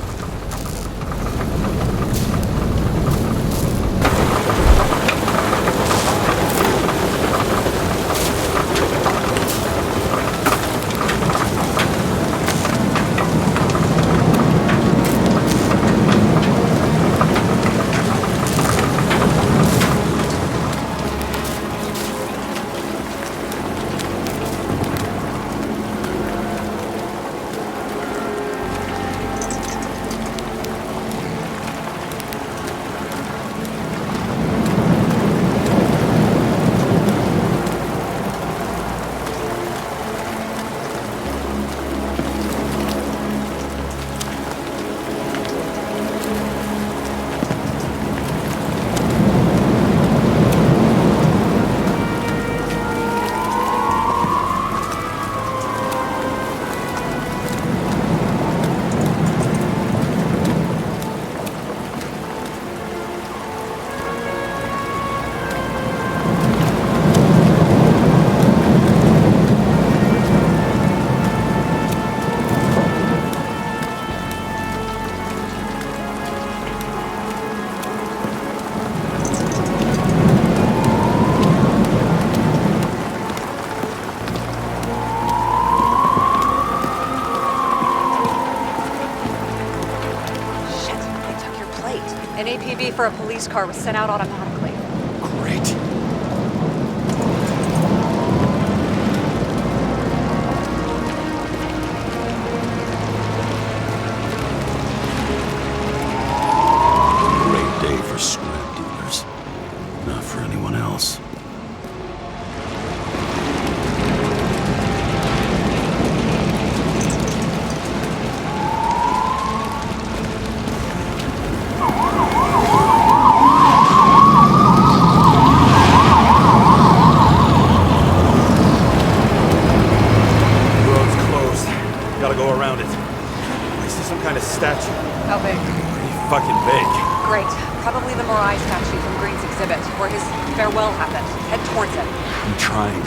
An APB for a police car was sent out automatically. Great. Great day for scrap dealers. Not for anyone else. Statue. How big? Pretty fucking big. Great. Probably the Morai statue from Green's exhibit, where his farewell happened. Head towards it. I'm trying.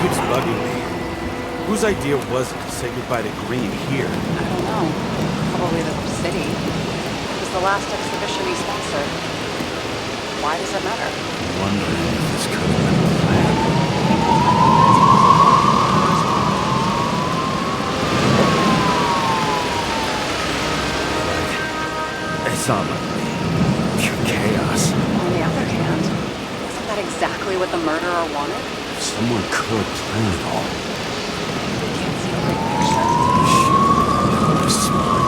keeps bugging me. Whose idea was it to say goodbye to Green here? I don't know. Probably the city. It was the last exhibition he sponsored. Why does it matter? I'm wondering if this could have been a plan. It's not like pure chaos. On the other hand, isn't that exactly what the murderer wanted? Someone could plan it all. We can't see the big picture. Shit. This is mine.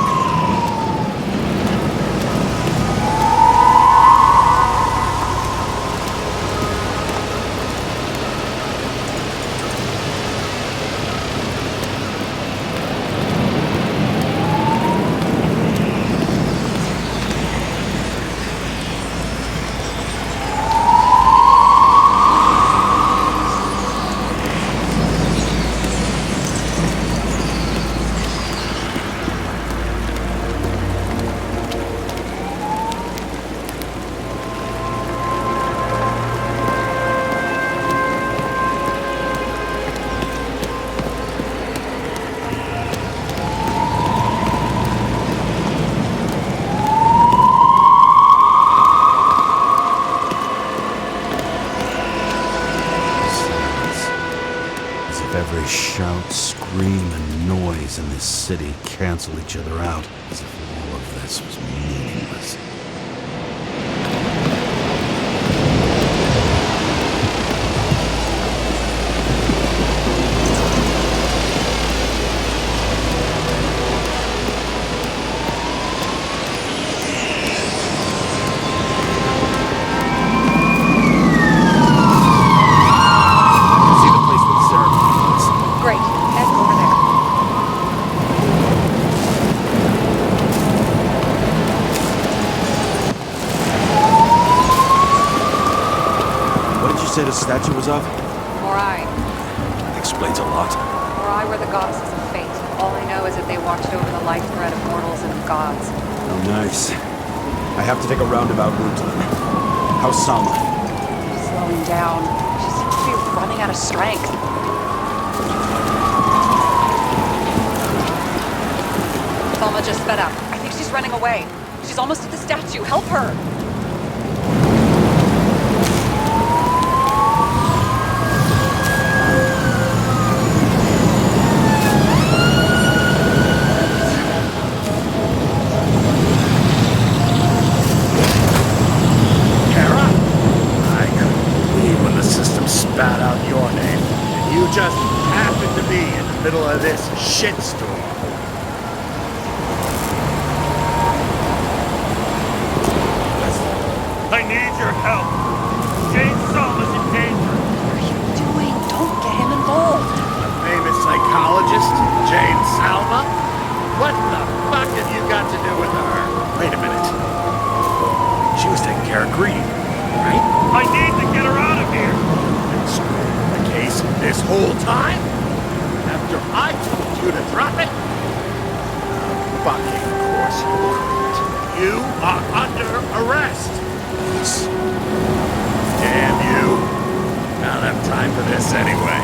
Every shout, scream, and noise in this city cancel each other out, as if all of this was meaningless. Say the statue was of? Morai. Explains a lot. Morai were the goddesses of fate. All I know is that they watched over the life thread of mortals and of gods. Oh, nice. I have to take a roundabout route to them. How's Salma? Slowing down. She seems to be running out of strength. Salma just sped up. I think she's running away. She's almost at the statue. Help her! Just happened to be in the middle of this shitstorm. I need your help. Jane Salma's in danger. What are you doing? Don't get him involved. A famous psychologist, Jane Salma? What the fuck have you got to do with her? Wait a minute. She was taking care of Green, right? I need to get her out of here. This whole time? After I told you to drop it? Fucking course you couldn't. You are under arrest. Damn you. I don't have time for this anyway.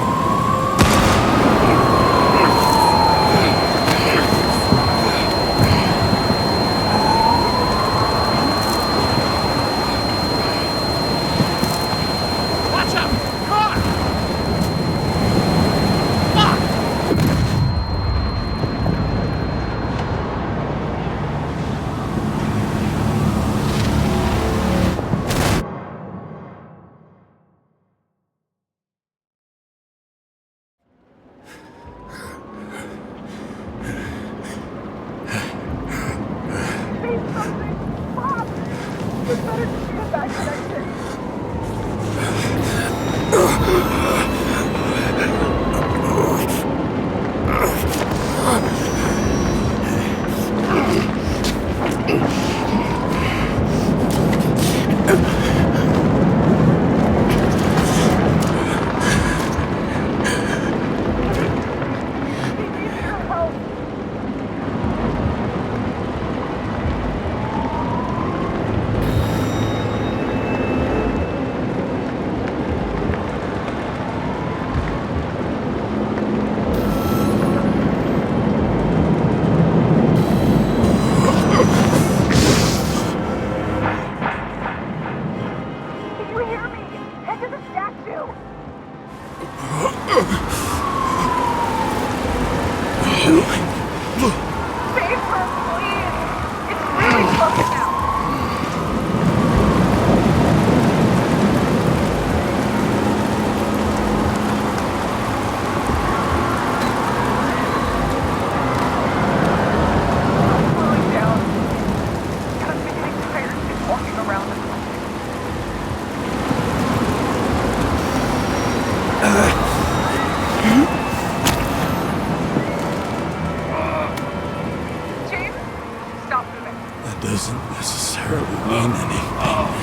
seen any.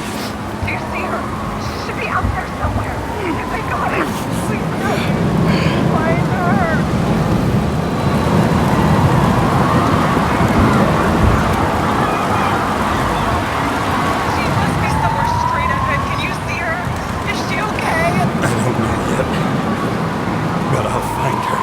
Do you see her? She should be out there somewhere. If they got her, please find her. She must be somewhere straight ahead. Can you see her? Is she okay? I don't know yet, but I'll find her.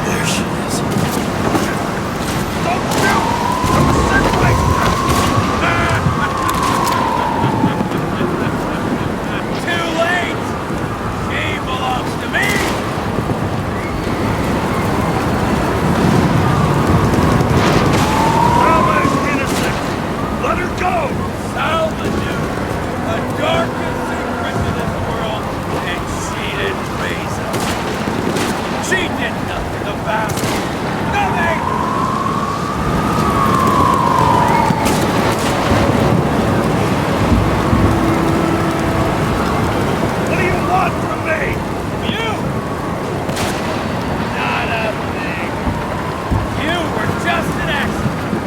There she is. Don't shoot! From a certain place! Too late! She belongs to me! Alma is innocent! Let her go! Salva knew the darkest secrets of this world, and she didn't raise us. She did nothing, the bastard! Nothing! What do you want from me? You! Not a thing. You were just an accident.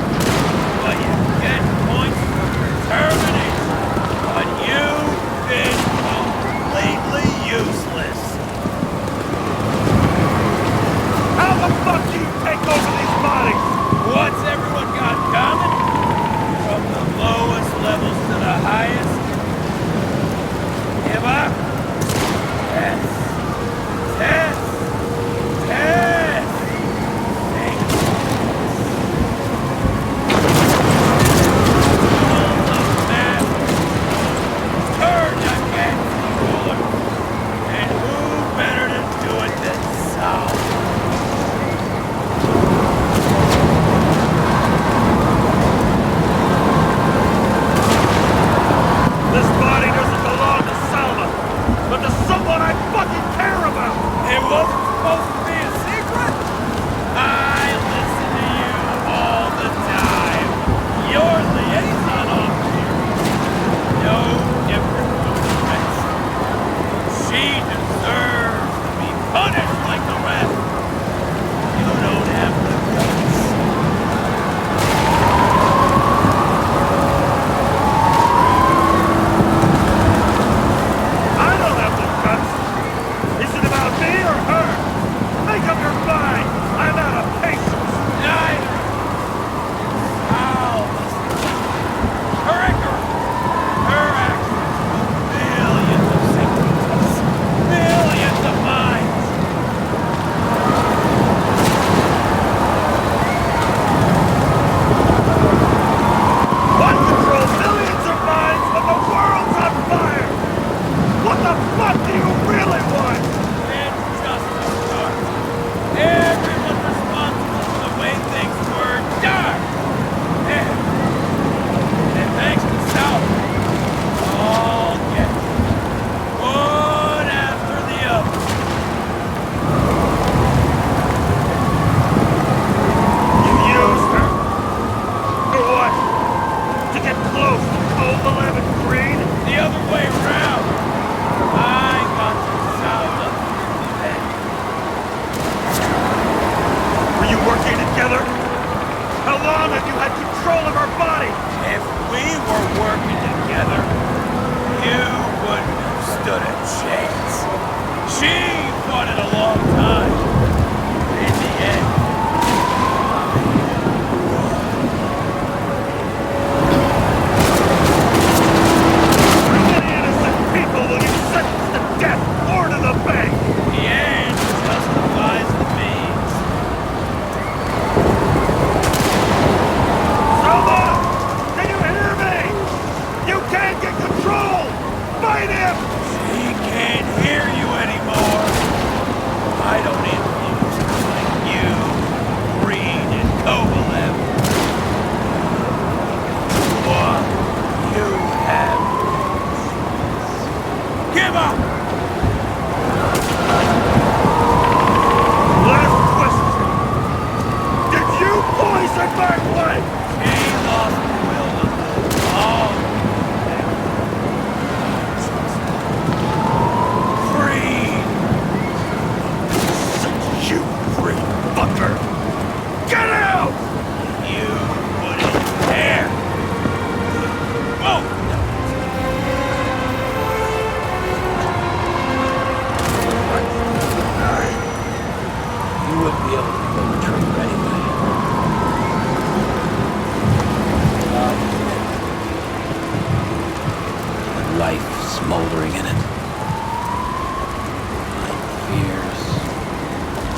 But you get points for determination. But you've been completely useless. How the fuck do you take over these bodies? What's everyone got common? From the lowest levels to the highest? Give up? Yes.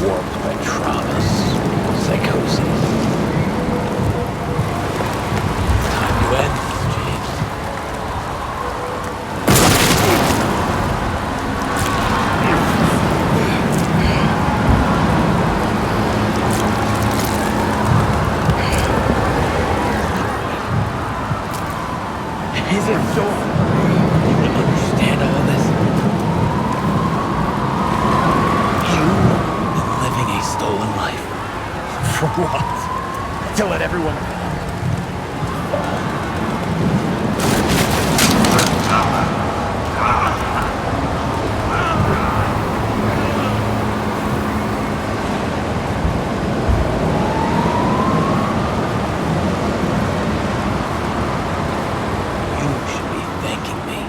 warped by traumas, psychosis. Time to end, James. Is it so hard to understand all this? You've been living a stolen life. For what? To let everyone down? You should be thanking me.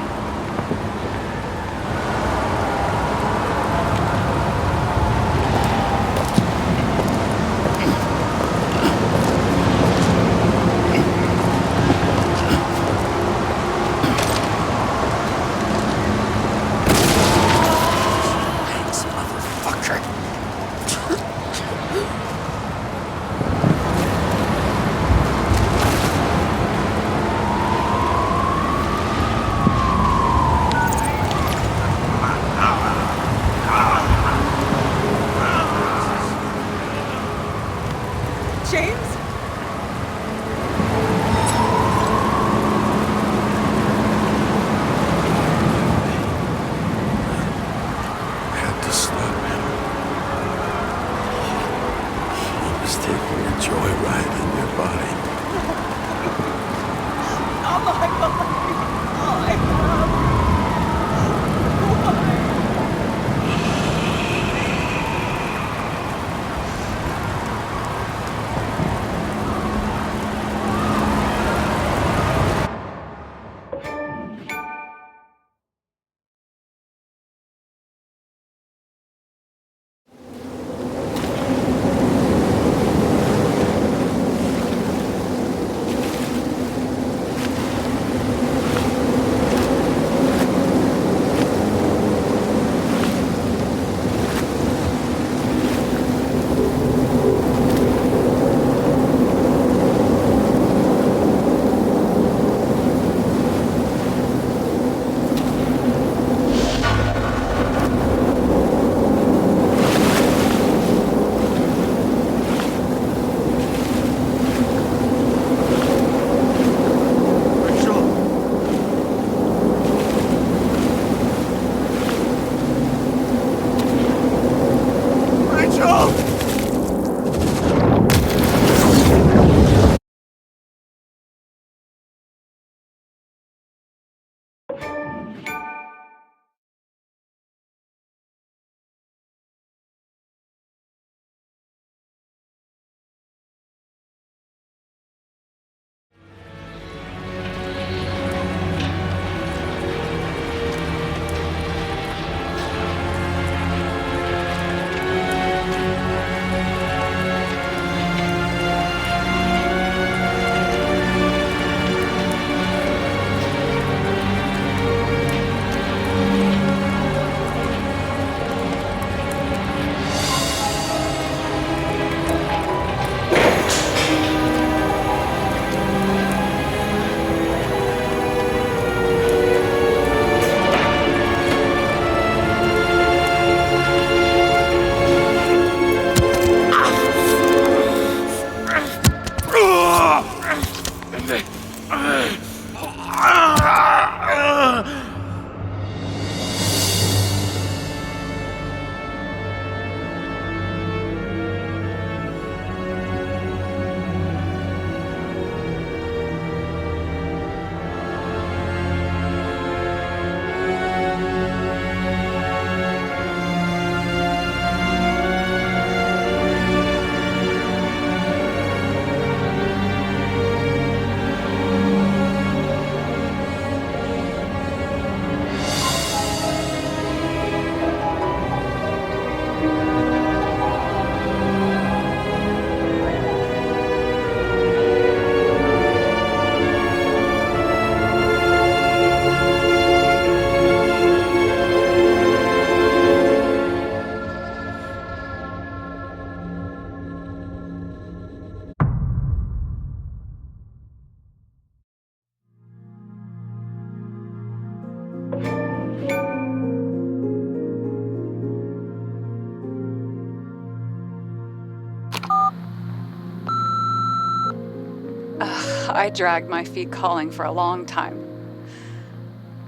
I dragged my feet calling for a long time.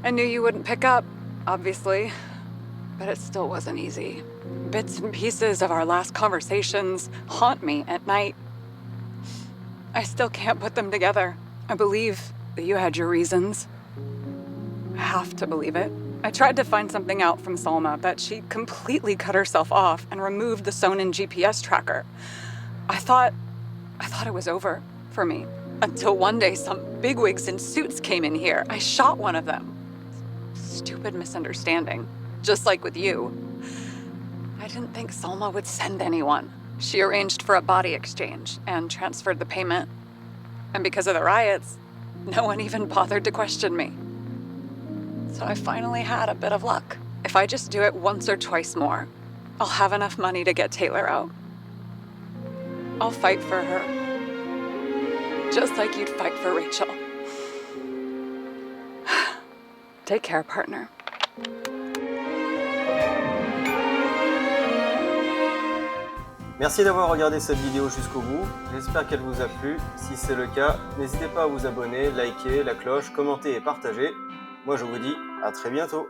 I knew you wouldn't pick up, obviously, but it still wasn't easy. Bits and pieces of our last conversations haunt me at night. I still can't put them together. I believe that you had your reasons. I have to believe it. I tried to find something out from Salma, but she completely cut herself off and removed the Sonin GPS tracker. I thought it was over for me. Until one day some bigwigs in suits came in here. I shot one of them. Stupid misunderstanding. Just like with you. I didn't think Salma would send anyone. She arranged for a body exchange and transferred the payment. And because of the riots, no one even bothered to question me. So I finally had a bit of luck. If I just do it once or twice more, I'll have enough money to get Taylor out. I'll fight for her. Just like you'd fight for Rachel. Take care, partner. Merci d'avoir regardé cette vidéo jusqu'au bout, j'espère qu'elle vous a plu. Si c'est le cas, n'hésitez pas à vous abonner, liker, la cloche, commenter et partager. Moi je vous dis à très bientôt.